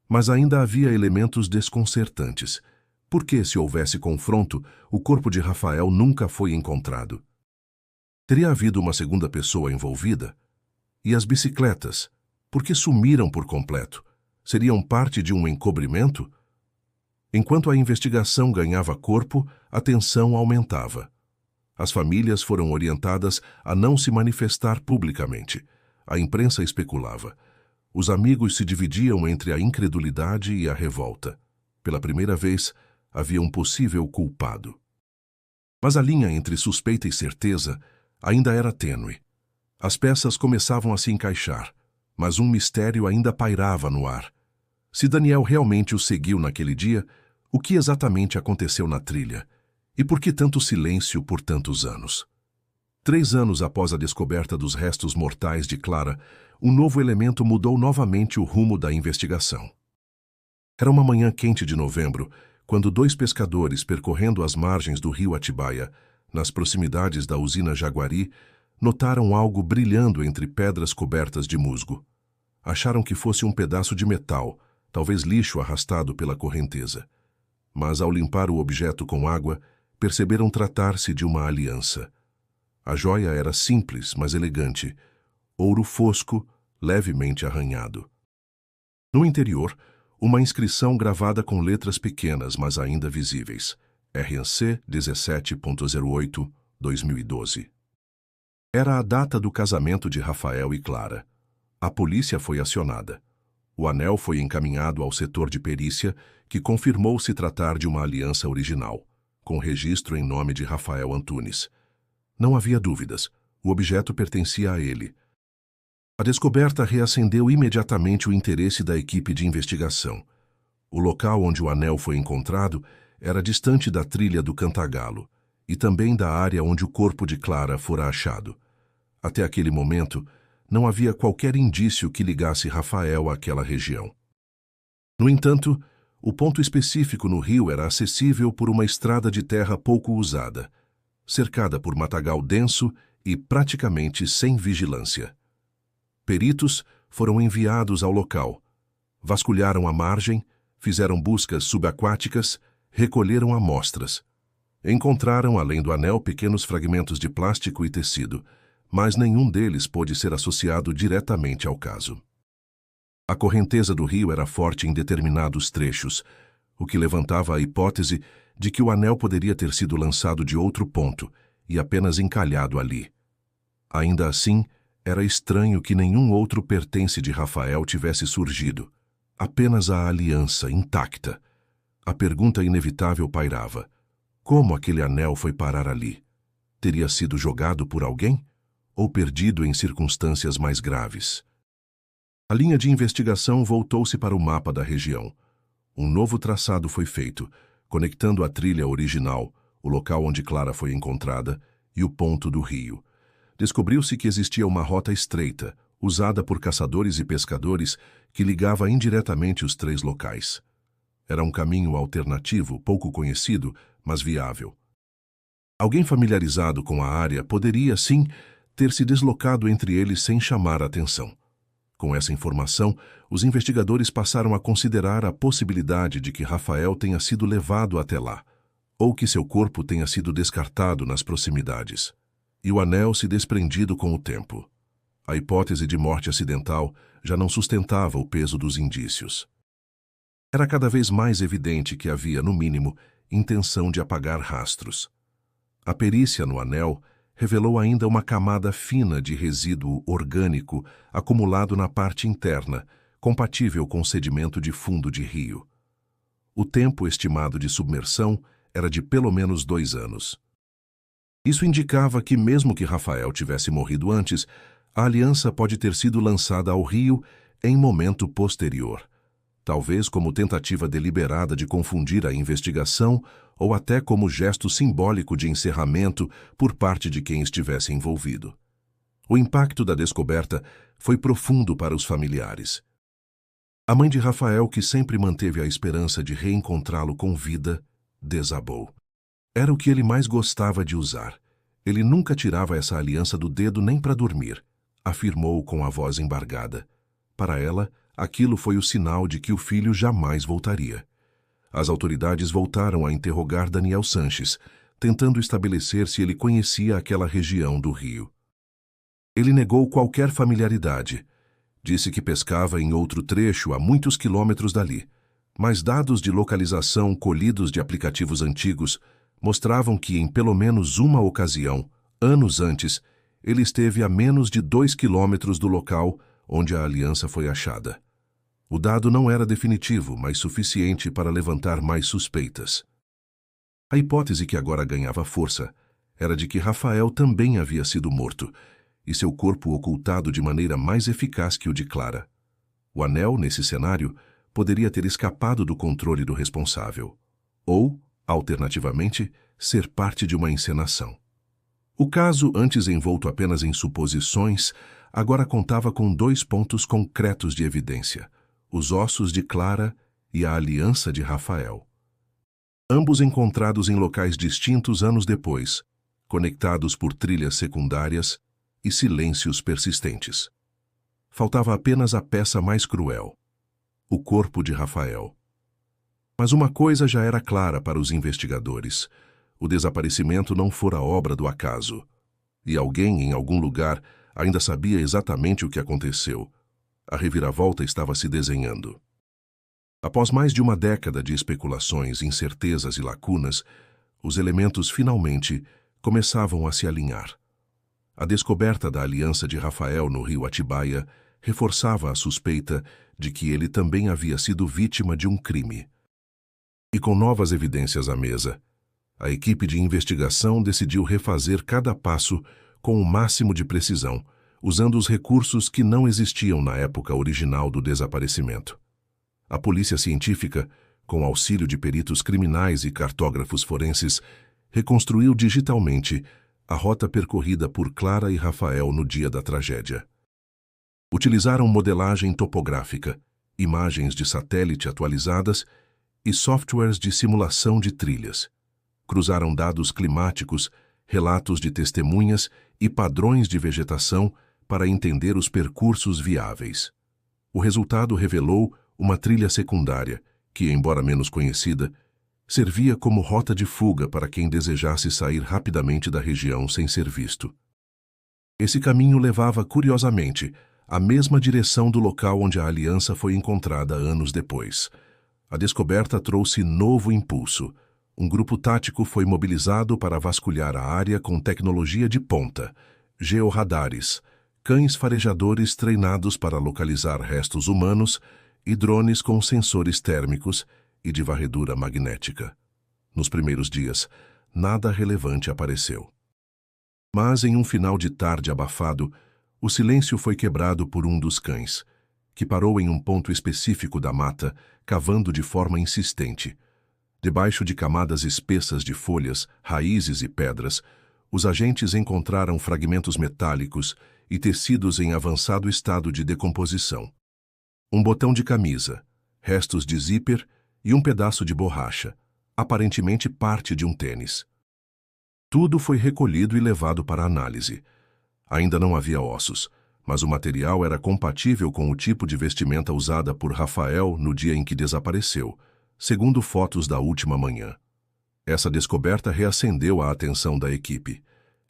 Mas ainda havia elementos desconcertantes. Por que, se houvesse confronto, o corpo de Rafael nunca foi encontrado? Teria havido uma segunda pessoa envolvida? E as bicicletas? Por que sumiram por completo? Seriam parte de um encobrimento? Enquanto a investigação ganhava corpo, a tensão aumentava. As famílias foram orientadas a não se manifestar publicamente. A imprensa especulava. Os amigos se dividiam entre a incredulidade e a revolta. Pela primeira vez, havia um possível culpado. Mas a linha entre suspeita e certeza ainda era tênue. As peças começavam a se encaixar, mas um mistério ainda pairava no ar. Se Daniel realmente o seguiu naquele dia, o que exatamente aconteceu na trilha? E por que tanto silêncio por tantos anos? 3 anos após a descoberta dos restos mortais de Clara, um novo elemento mudou novamente o rumo da investigação. Era uma manhã quente de novembro, quando 2 pescadores percorrendo as margens do rio Atibaia, nas proximidades da usina Jaguari, notaram algo brilhando entre pedras cobertas de musgo. Acharam que fosse um pedaço de metal, talvez lixo arrastado pela correnteza. Mas ao limpar o objeto com água, perceberam tratar-se de uma aliança. A joia era simples, mas elegante, ouro fosco, levemente arranhado. No interior, uma inscrição gravada com letras pequenas, mas ainda visíveis. RNC 17.08, 2012. Era a data do casamento de Rafael e Clara. A polícia foi acionada. O anel foi encaminhado ao setor de perícia, que confirmou se tratar de uma aliança original, com registro em nome de Rafael Antunes. Não havia dúvidas, o objeto pertencia a ele. A descoberta reacendeu imediatamente o interesse da equipe de investigação. O local onde o anel foi encontrado era distante da trilha do Cantagalo e também da área onde o corpo de Clara fora achado. Até aquele momento, não havia qualquer indício que ligasse Rafael àquela região. No entanto, o ponto específico no rio era acessível por uma estrada de terra pouco usada, cercada por matagal denso e praticamente sem vigilância. Peritos foram enviados ao local, vasculharam a margem, fizeram buscas subaquáticas, recolheram amostras. Encontraram, além do anel, pequenos fragmentos de plástico e tecido, mas nenhum deles pôde ser associado diretamente ao caso. A correnteza do rio era forte em determinados trechos, o que levantava a hipótese de que o anel poderia ter sido lançado de outro ponto e apenas encalhado ali. Ainda assim, era estranho que nenhum outro pertence de Rafael tivesse surgido, apenas a aliança intacta. A pergunta inevitável pairava: como aquele anel foi parar ali? Teria sido jogado por alguém? Ou perdido em circunstâncias mais graves? A linha de investigação voltou-se para o mapa da região. Um novo traçado foi feito, conectando a trilha original, o local onde Clara foi encontrada, e o ponto do rio. Descobriu-se que existia uma rota estreita, usada por caçadores e pescadores, que ligava indiretamente os 3 locais. Era um caminho alternativo, pouco conhecido, mas viável. Alguém familiarizado com a área poderia, sim, ter se deslocado entre eles sem chamar a atenção. Com essa informação, os investigadores passaram a considerar a possibilidade de que Rafael tenha sido levado até lá, ou que seu corpo tenha sido descartado nas proximidades, e o anel se desprendido com o tempo. A hipótese de morte acidental já não sustentava o peso dos indícios. Era cada vez mais evidente que havia, no mínimo, intenção de apagar rastros. A perícia no anel revelou ainda uma camada fina de resíduo orgânico acumulado na parte interna, compatível com sedimento de fundo de rio. O tempo estimado de submersão era de pelo menos 2 anos. Isso indicava que, mesmo que Rafael tivesse morrido antes, a aliança pode ter sido lançada ao rio em momento posterior, talvez como tentativa deliberada de confundir a investigação ou até como gesto simbólico de encerramento por parte de quem estivesse envolvido. O impacto da descoberta foi profundo para os familiares. A mãe de Rafael, que sempre manteve a esperança de reencontrá-lo com vida, desabou. Era o que ele mais gostava de usar. Ele nunca tirava essa aliança do dedo nem para dormir, afirmou com a voz embargada. Para ela, aquilo foi o sinal de que o filho jamais voltaria. As autoridades voltaram a interrogar Daniel Sanches, tentando estabelecer se ele conhecia aquela região do rio. Ele negou qualquer familiaridade. Disse que pescava em outro trecho a muitos quilômetros dali, mas dados de localização colhidos de aplicativos antigos mostravam que, em pelo menos uma ocasião, anos antes, ele esteve a menos de 2 quilômetros do local onde a aliança foi achada. O dado não era definitivo, mas suficiente para levantar mais suspeitas. A hipótese que agora ganhava força era de que Rafael também havia sido morto, e seu corpo ocultado de maneira mais eficaz que o de Clara. O anel, nesse cenário, poderia ter escapado do controle do responsável, ou, alternativamente, ser parte de uma encenação. O caso, antes envolto apenas em suposições, agora contava com 2 pontos concretos de evidência: os ossos de Clara e a aliança de Rafael. Ambos encontrados em locais distintos anos depois, conectados por trilhas secundárias e silêncios persistentes. Faltava apenas a peça mais cruel: o corpo de Rafael. Mas uma coisa já era clara para os investigadores: o desaparecimento não fora obra do acaso. E alguém, em algum lugar, ainda sabia exatamente o que aconteceu. A reviravolta estava se desenhando. Após mais de uma década de especulações, incertezas e lacunas, os elementos finalmente começavam a se alinhar. A descoberta da aliança de Rafael no rio Atibaia reforçava a suspeita de que ele também havia sido vítima de um crime. E com novas evidências à mesa, a equipe de investigação decidiu refazer cada passo com o máximo de precisão, usando os recursos que não existiam na época original do desaparecimento. A polícia científica, com auxílio de peritos criminais e cartógrafos forenses, reconstruiu digitalmente a rota percorrida por Clara e Rafael no dia da tragédia. Utilizaram modelagem topográfica, imagens de satélite atualizadas e softwares de simulação de trilhas. Cruzaram dados climáticos, relatos de testemunhas e padrões de vegetação para entender os percursos viáveis. O resultado revelou uma trilha secundária que, embora menos conhecida, servia como rota de fuga para quem desejasse sair rapidamente da região sem ser visto. Esse caminho levava, curiosamente, à mesma direção do local onde a aliança foi encontrada anos depois. A descoberta trouxe novo impulso. Um grupo tático foi mobilizado para vasculhar a área com tecnologia de ponta, georradares, cães farejadores treinados para localizar restos humanos e drones com sensores térmicos e de varredura magnética. Nos primeiros dias, nada relevante apareceu. Mas, em um final de tarde abafado, o silêncio foi quebrado por um dos cães, que parou em um ponto específico da mata, cavando de forma insistente. Debaixo de camadas espessas de folhas, raízes e pedras, os agentes encontraram fragmentos metálicos e tecidos em avançado estado de decomposição. Um botão de camisa, restos de zíper e um pedaço de borracha, aparentemente parte de um tênis. Tudo foi recolhido e levado para análise. Ainda não havia ossos, mas o material era compatível com o tipo de vestimenta usada por Rafael no dia em que desapareceu, segundo fotos da última manhã. Essa descoberta reacendeu a atenção da equipe.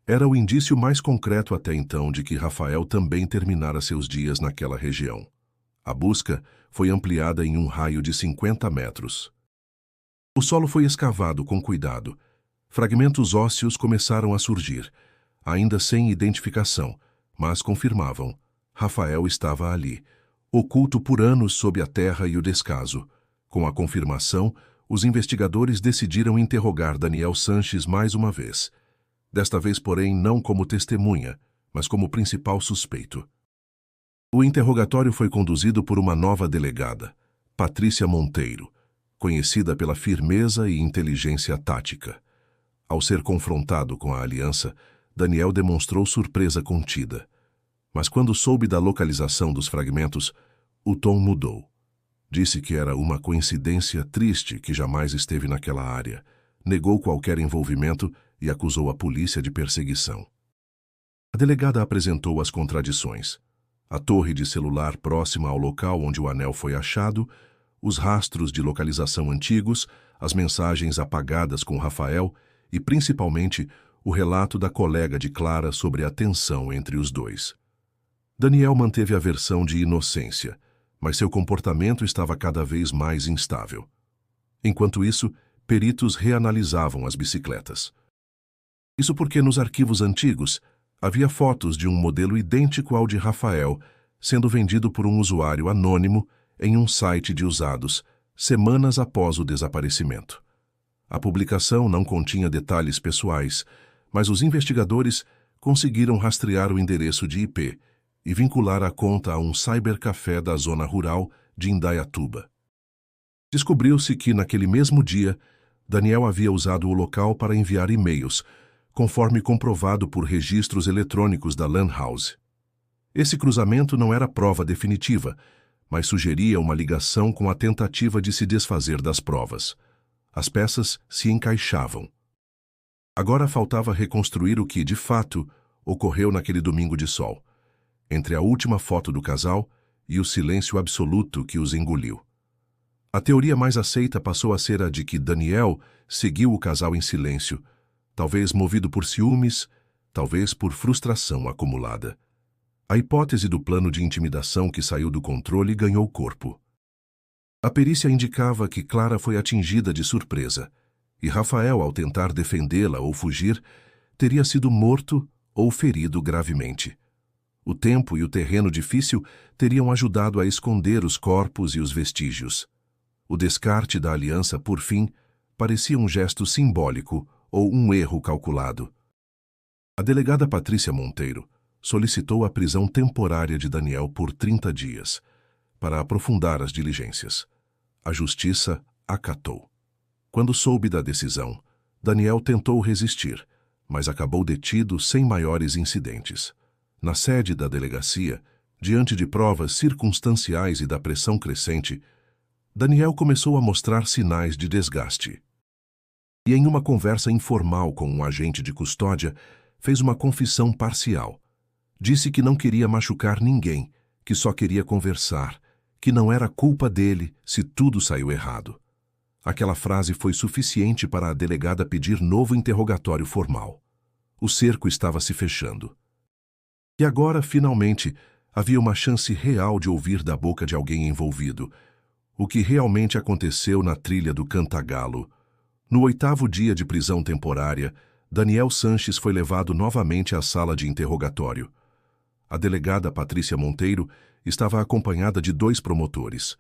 Era o indício mais concreto até então de que Rafael também terminara seus dias naquela região. A busca foi ampliada em um raio de 50 metros. O solo foi escavado com cuidado. Fragmentos ósseos começaram a surgir, ainda sem identificação, mas confirmavam: Rafael estava ali, oculto por anos sob a terra e o descaso. Com a confirmação, os investigadores decidiram interrogar Daniel Sanches mais uma vez. Desta vez, porém, não como testemunha, mas como principal suspeito. O interrogatório foi conduzido por uma nova delegada, Patrícia Monteiro, conhecida pela firmeza e inteligência tática. Ao ser confrontado com a aliança, Daniel demonstrou surpresa contida. Mas quando soube da localização dos fragmentos, o tom mudou. Disse que era uma coincidência triste que jamais esteve naquela área, negou qualquer envolvimento e acusou a polícia de perseguição. A delegada apresentou as contradições: a torre de celular próxima ao local onde o anel foi achado, os rastros de localização antigos, as mensagens apagadas com Rafael e, principalmente, o relato da colega de Clara sobre a tensão entre os dois. Daniel manteve a versão de inocência, mas seu comportamento estava cada vez mais instável. Enquanto isso, peritos reanalisavam as bicicletas. Isso porque nos arquivos antigos havia fotos de um modelo idêntico ao de Rafael sendo vendido por um usuário anônimo em um site de usados, semanas após o desaparecimento. A publicação não continha detalhes pessoais, mas os investigadores conseguiram rastrear o endereço de IP e vincular a conta a um cybercafé da zona rural de Indaiatuba. Descobriu-se que, naquele mesmo dia, Daniel havia usado o local para enviar e-mails, conforme comprovado por registros eletrônicos da Lan House. Esse cruzamento não era prova definitiva, mas sugeria uma ligação com a tentativa de se desfazer das provas. As peças se encaixavam. Agora faltava reconstruir o que, de fato, ocorreu naquele domingo de sol, entre a última foto do casal e o silêncio absoluto que os engoliu. A teoria mais aceita passou a ser a de que Daniel seguiu o casal em silêncio, talvez movido por ciúmes, talvez por frustração acumulada. A hipótese do plano de intimidação que saiu do controle ganhou corpo. A perícia indicava que Clara foi atingida de surpresa, e Rafael, ao tentar defendê-la ou fugir, teria sido morto ou ferido gravemente. O tempo e o terreno difícil teriam ajudado a esconder os corpos e os vestígios. O descarte da aliança, por fim, parecia um gesto simbólico ou um erro calculado. A delegada Patrícia Monteiro solicitou a prisão temporária de Daniel por 30 dias, para aprofundar as diligências. A justiça acatou. Quando soube da decisão, Daniel tentou resistir, mas acabou detido sem maiores incidentes. Na sede da delegacia, diante de provas circunstanciais e da pressão crescente, Daniel começou a mostrar sinais de desgaste. E em uma conversa informal com um agente de custódia, fez uma confissão parcial. Disse que não queria machucar ninguém, que só queria conversar, que não era culpa dele se tudo saiu errado. Aquela frase foi suficiente para a delegada pedir novo interrogatório formal. O cerco estava se fechando. E agora, finalmente, havia uma chance real de ouvir da boca de alguém envolvido o que realmente aconteceu na trilha do Cantagalo. No 8º dia de prisão temporária, Daniel Sanches foi levado novamente à sala de interrogatório. A delegada Patrícia Monteiro estava acompanhada de 2 promotores.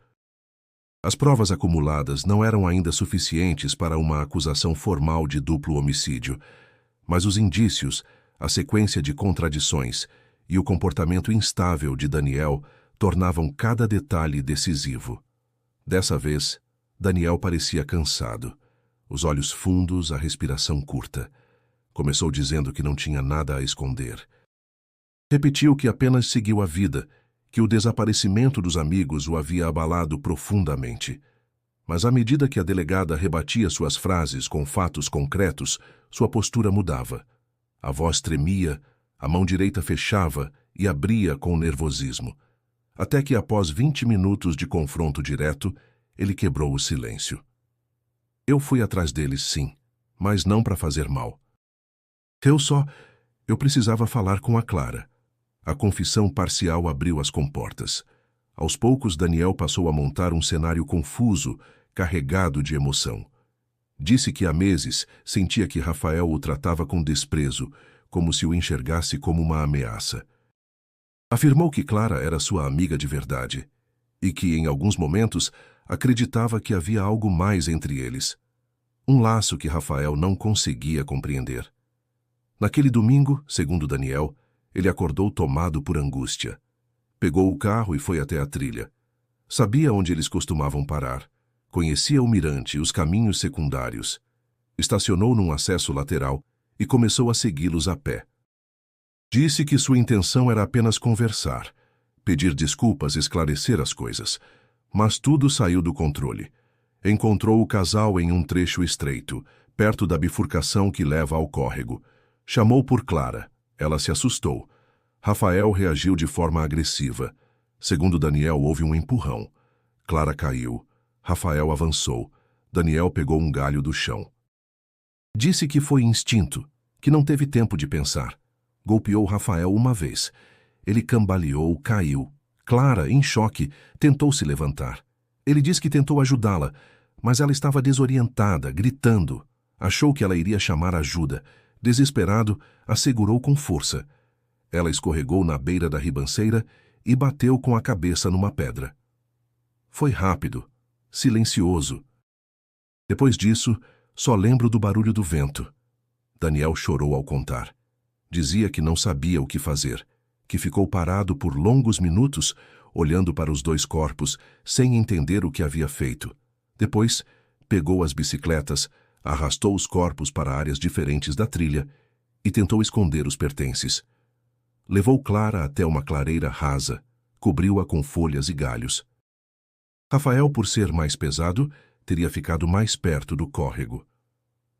As provas acumuladas não eram ainda suficientes para uma acusação formal de duplo homicídio, mas os indícios, a sequência de contradições e o comportamento instável de Daniel tornavam cada detalhe decisivo. Dessa vez, Daniel parecia cansado, os olhos fundos, a respiração curta. Começou dizendo que não tinha nada a esconder. Repetiu que apenas seguiu a vida, que o desaparecimento dos amigos o havia abalado profundamente. Mas à medida que a delegada rebatia suas frases com fatos concretos, sua postura mudava. A voz tremia, a mão direita fechava e abria com nervosismo. Até que, após 20 minutos de confronto direto, ele quebrou o silêncio. Eu fui atrás deles, sim, mas não para fazer mal. Eu precisava falar com a Clara. A confissão parcial abriu as comportas. Aos poucos, Daniel passou a montar um cenário confuso, carregado de emoção. Disse que há meses sentia que Rafael o tratava com desprezo, como se o enxergasse como uma ameaça. Afirmou que Clara era sua amiga de verdade e que, em alguns momentos, acreditava que havia algo mais entre eles. Um laço que Rafael não conseguia compreender. Naquele domingo, segundo Daniel, ele acordou tomado por angústia. Pegou o carro e foi até a trilha. Sabia onde eles costumavam parar. Conhecia o mirante e os caminhos secundários. Estacionou num acesso lateral e começou a segui-los a pé. Disse que sua intenção era apenas conversar, pedir desculpas, esclarecer as coisas. Mas tudo saiu do controle. Encontrou o casal em um trecho estreito, perto da bifurcação que leva ao córrego. Chamou por Clara. Ela se assustou. Rafael reagiu de forma agressiva. Segundo Daniel, houve um empurrão. Clara caiu. Rafael avançou. Daniel pegou um galho do chão. Disse que foi instinto, que não teve tempo de pensar. Golpeou Rafael uma vez. Ele cambaleou, caiu. Clara, em choque, tentou se levantar. Ele disse que tentou ajudá-la, mas ela estava desorientada, gritando. Achou que ela iria chamar ajuda. Desesperado, a segurou com força. Ela escorregou na beira da ribanceira e bateu com a cabeça numa pedra. Foi rápido, silencioso. Depois disso, só lembro do barulho do vento. Daniel chorou ao contar. Dizia que não sabia o que fazer, que ficou parado por longos minutos, olhando para os dois corpos, sem entender o que havia feito. Depois, pegou as bicicletas, arrastou os corpos para áreas diferentes da trilha e tentou esconder os pertences. Levou Clara até uma clareira rasa, cobriu-a com folhas e galhos. Rafael, por ser mais pesado, teria ficado mais perto do córrego.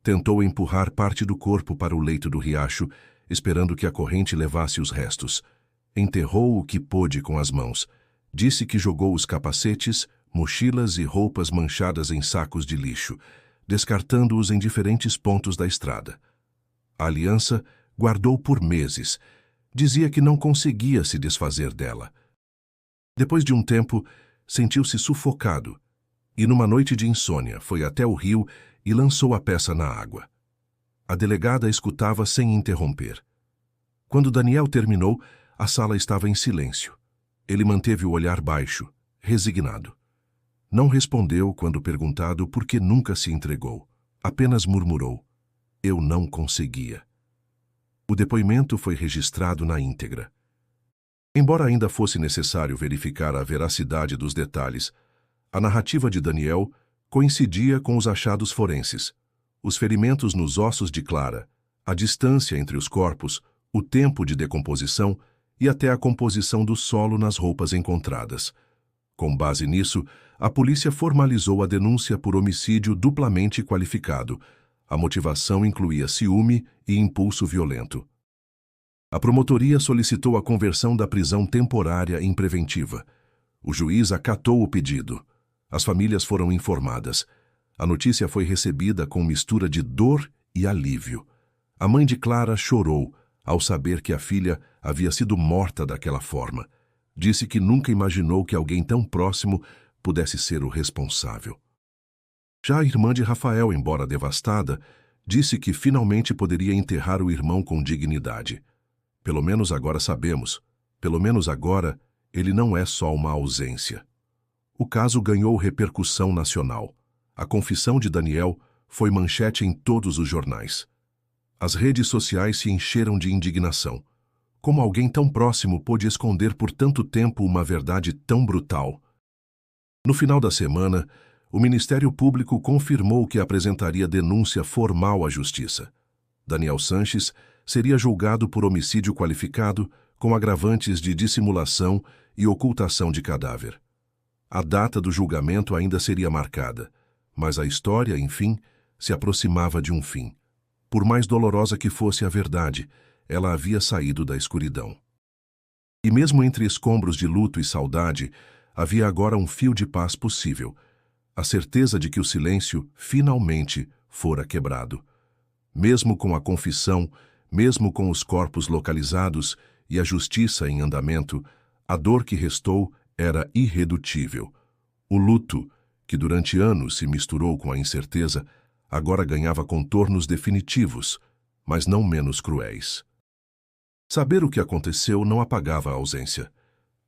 Tentou empurrar parte do corpo para o leito do riacho, esperando que a corrente levasse os restos. Enterrou o que pôde com as mãos. Disse que jogou os capacetes, mochilas e roupas manchadas em sacos de lixo, descartando-os em diferentes pontos da estrada. A aliança guardou por meses. Dizia que não conseguia se desfazer dela. Depois de um tempo, sentiu-se sufocado e, numa noite de insônia, foi até o rio e lançou a peça na água. A delegada escutava sem interromper. Quando Daniel terminou, a sala estava em silêncio. Ele manteve o olhar baixo, resignado. Não respondeu quando perguntado por que nunca se entregou. Apenas murmurou: "Eu não conseguia." O depoimento foi registrado na íntegra. Embora ainda fosse necessário verificar a veracidade dos detalhes, a narrativa de Daniel coincidia com os achados forenses. Os ferimentos nos ossos de Clara, a distância entre os corpos, o tempo de decomposição e até a composição do solo nas roupas encontradas. Com base nisso, a polícia formalizou a denúncia por homicídio duplamente qualificado. A motivação incluía ciúme e impulso violento. A promotoria solicitou a conversão da prisão temporária em preventiva. O juiz acatou o pedido. As famílias foram informadas. A notícia foi recebida com mistura de dor e alívio. A mãe de Clara chorou ao saber que a filha havia sido morta daquela forma. Disse que nunca imaginou que alguém tão próximo pudesse ser o responsável. Já a irmã de Rafael, embora devastada, disse que finalmente poderia enterrar o irmão com dignidade. Pelo menos agora sabemos. Pelo menos agora, ele não é só uma ausência. O caso ganhou repercussão nacional. A confissão de Daniel foi manchete em todos os jornais. As redes sociais se encheram de indignação. Como alguém tão próximo pôde esconder por tanto tempo uma verdade tão brutal? No final da semana, o Ministério Público confirmou que apresentaria denúncia formal à Justiça. Daniel Sanches seria julgado por homicídio qualificado com agravantes de dissimulação e ocultação de cadáver. A data do julgamento ainda seria marcada, mas a história, enfim, se aproximava de um fim. Por mais dolorosa que fosse a verdade, ela havia saído da escuridão. E mesmo entre escombros de luto e saudade, havia agora um fio de paz possível, a certeza de que o silêncio finalmente fora quebrado. Mesmo com a confissão, mesmo com os corpos localizados e a justiça em andamento, a dor que restou era irredutível. O luto, que durante anos se misturou com a incerteza, agora ganhava contornos definitivos, mas não menos cruéis. Saber o que aconteceu não apagava a ausência.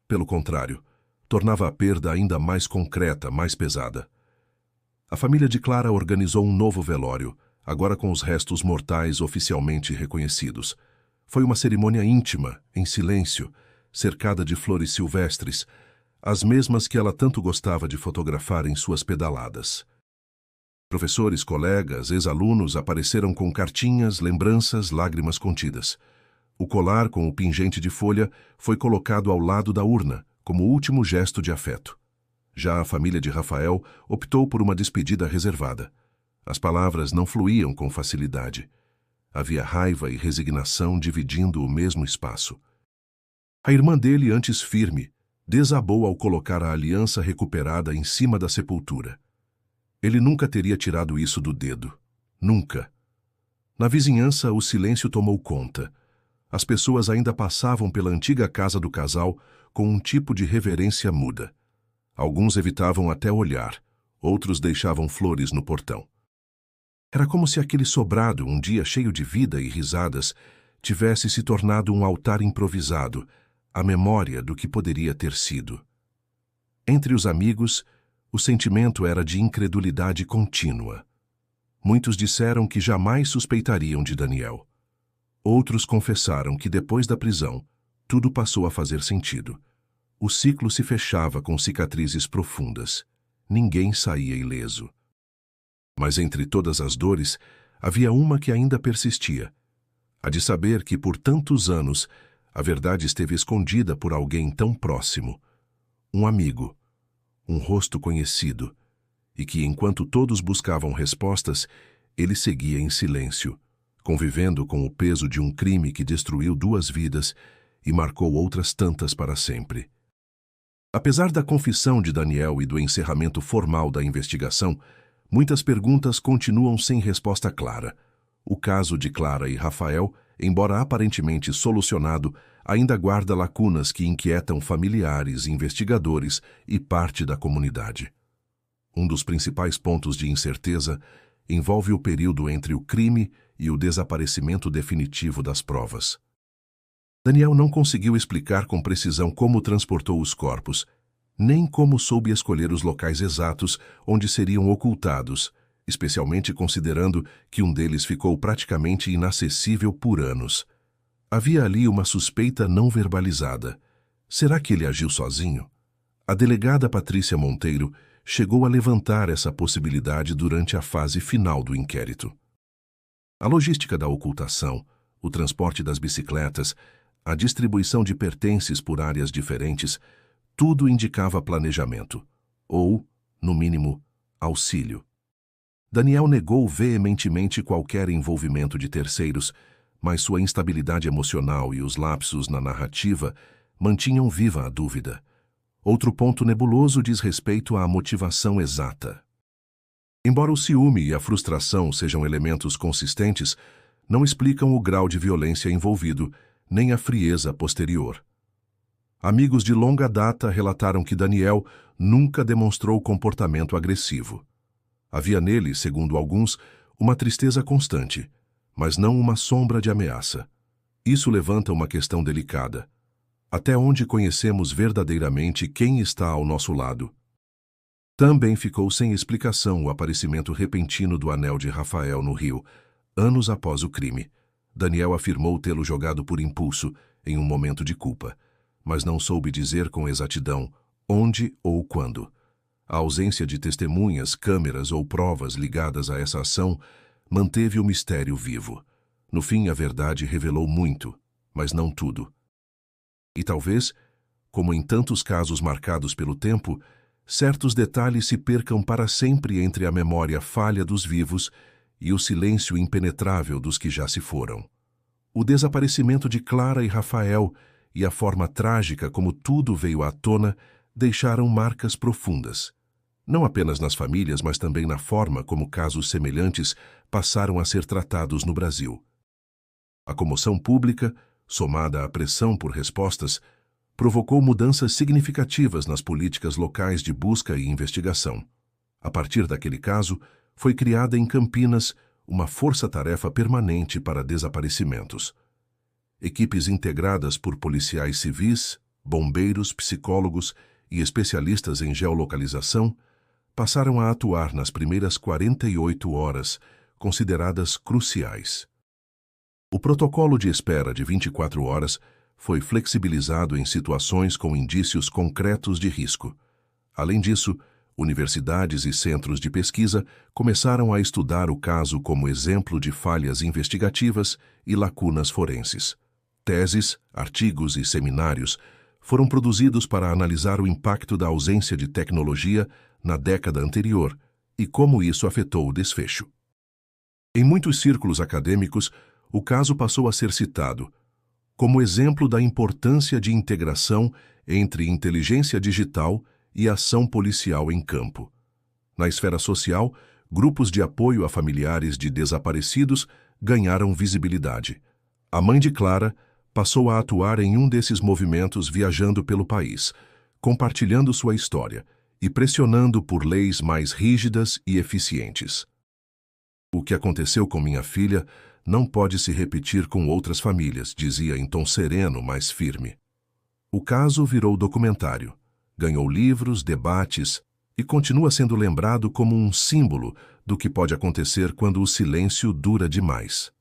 Pelo contrário, tornava a perda ainda mais concreta, mais pesada. A família de Clara organizou um novo velório, agora com os restos mortais oficialmente reconhecidos. Foi uma cerimônia íntima, em silêncio, cercada de flores silvestres, as mesmas que ela tanto gostava de fotografar em suas pedaladas. Professores, colegas, ex-alunos apareceram com cartinhas, lembranças, lágrimas contidas. O colar com o pingente de folha foi colocado ao lado da urna, como último gesto de afeto. Já a família de Rafael optou por uma despedida reservada. As palavras não fluíam com facilidade. Havia raiva e resignação dividindo o mesmo espaço. A irmã dele, antes firme, desabou ao colocar a aliança recuperada em cima da sepultura. Ele nunca teria tirado isso do dedo. Nunca. Na vizinhança, o silêncio tomou conta. As pessoas ainda passavam pela antiga casa do casal com um tipo de reverência muda. Alguns evitavam até olhar, outros deixavam flores no portão. Era como se aquele sobrado, um dia cheio de vida e risadas, tivesse se tornado um altar improvisado, a memória do que poderia ter sido. Entre os amigos, o sentimento era de incredulidade contínua. Muitos disseram que jamais suspeitariam de Daniel. Outros confessaram que depois da prisão, tudo passou a fazer sentido. O ciclo se fechava com cicatrizes profundas. Ninguém saía ileso. Mas entre todas as dores, havia uma que ainda persistia. A de saber que, por tantos anos, a verdade esteve escondida por alguém tão próximo. Um amigo, um rosto conhecido, e que, enquanto todos buscavam respostas, ele seguia em silêncio, convivendo com o peso de um crime que destruiu 2 vidas e marcou outras tantas para sempre. Apesar da confissão de Daniel e do encerramento formal da investigação, muitas perguntas continuam sem resposta clara. O caso de Clara e Rafael, embora aparentemente solucionado, ainda guarda lacunas que inquietam familiares, investigadores e parte da comunidade. Um dos principais pontos de incerteza envolve o período entre o crime e o desaparecimento definitivo das provas. Daniel não conseguiu explicar com precisão como transportou os corpos, nem como soube escolher os locais exatos onde seriam ocultados, especialmente considerando que um deles ficou praticamente inacessível por anos. Havia ali uma suspeita não verbalizada. Será que ele agiu sozinho? A delegada Patrícia Monteiro chegou a levantar essa possibilidade durante a fase final do inquérito. A logística da ocultação, o transporte das bicicletas, a distribuição de pertences por áreas diferentes, tudo indicava planejamento, ou, no mínimo, auxílio. Daniel negou veementemente qualquer envolvimento de terceiros, mas sua instabilidade emocional e os lapsos na narrativa mantinham viva a dúvida. Outro ponto nebuloso diz respeito à motivação exata. Embora o ciúme e a frustração sejam elementos consistentes, não explicam o grau de violência envolvido, nem a frieza posterior. Amigos de longa data relataram que Daniel nunca demonstrou comportamento agressivo. Havia nele, segundo alguns, uma tristeza constante, mas não uma sombra de ameaça. Isso levanta uma questão delicada. Até onde conhecemos verdadeiramente quem está ao nosso lado? Também ficou sem explicação o aparecimento repentino do anel de Rafael no rio, anos após o crime. Daniel afirmou tê-lo jogado por impulso, em um momento de culpa, mas não soube dizer com exatidão onde ou quando. A ausência de testemunhas, câmeras ou provas ligadas a essa ação manteve o mistério vivo. No fim, a verdade revelou muito, mas não tudo. E talvez, como em tantos casos marcados pelo tempo, certos detalhes se percam para sempre entre a memória falha dos vivos e o silêncio impenetrável dos que já se foram. O desaparecimento de Clara e Rafael e a forma trágica como tudo veio à tona deixaram marcas profundas, não apenas nas famílias, mas também na forma como casos semelhantes passaram a ser tratados no Brasil. A comoção pública, somada à pressão por respostas, provocou mudanças significativas nas políticas locais de busca e investigação. A partir daquele caso, foi criada em Campinas uma força-tarefa permanente para desaparecimentos. Equipes integradas por policiais civis, bombeiros, psicólogos e especialistas em geolocalização passaram a atuar nas primeiras 48 horas, consideradas cruciais. O protocolo de espera de 24 horas foi flexibilizado em situações com indícios concretos de risco. Além disso, universidades e centros de pesquisa começaram a estudar o caso como exemplo de falhas investigativas e lacunas forenses. Teses, artigos e seminários foram produzidos para analisar o impacto da ausência de tecnologia na década anterior e como isso afetou o desfecho. Em muitos círculos acadêmicos, o caso passou a ser citado como exemplo da importância de integração entre inteligência digital e ação policial em campo. Na esfera social, grupos de apoio a familiares de desaparecidos ganharam visibilidade. A mãe de Clara passou a atuar em um desses movimentos viajando pelo país, compartilhando sua história e pressionando por leis mais rígidas e eficientes. O que aconteceu com minha filha não pode se repetir com outras famílias, dizia em tom sereno, mas firme. O caso virou documentário, ganhou livros, debates e continua sendo lembrado como um símbolo do que pode acontecer quando o silêncio dura demais.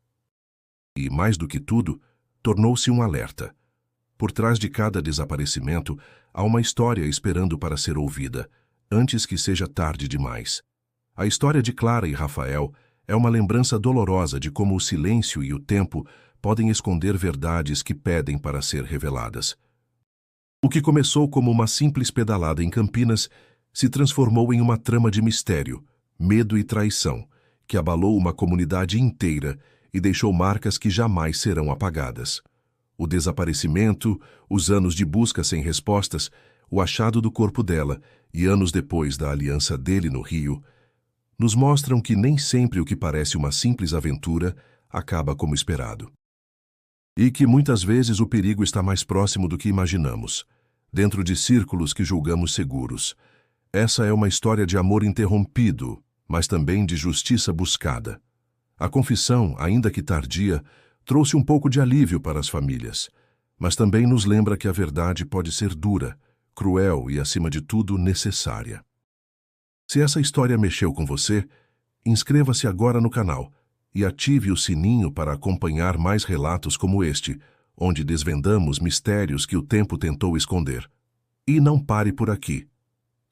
E, mais do que tudo, tornou-se um alerta. Por trás de cada desaparecimento, há uma história esperando para ser ouvida, antes que seja tarde demais. A história de Clara e Rafael é uma lembrança dolorosa de como o silêncio e o tempo podem esconder verdades que pedem para ser reveladas. O que começou como uma simples pedalada em Campinas se transformou em uma trama de mistério, medo e traição, que abalou uma comunidade inteira e deixou marcas que jamais serão apagadas. O desaparecimento, os anos de busca sem respostas, o achado do corpo dela e anos depois da aliança dele no Rio, nos mostram que nem sempre o que parece uma simples aventura acaba como esperado. E que muitas vezes o perigo está mais próximo do que imaginamos, dentro de círculos que julgamos seguros. Essa é uma história de amor interrompido, mas também de justiça buscada. A confissão, ainda que tardia, trouxe um pouco de alívio para as famílias, mas também nos lembra que a verdade pode ser dura, cruel e, acima de tudo, necessária. Se essa história mexeu com você, inscreva-se agora no canal e ative o sininho para acompanhar mais relatos como este, onde desvendamos mistérios que o tempo tentou esconder. E não pare por aqui.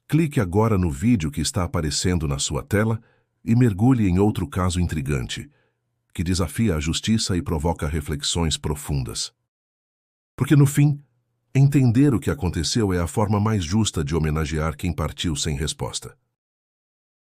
Clique agora no vídeo que está aparecendo na sua tela e mergulhe em outro caso intrigante, que desafia a justiça e provoca reflexões profundas. Porque, no fim, entender o que aconteceu é a forma mais justa de homenagear quem partiu sem resposta.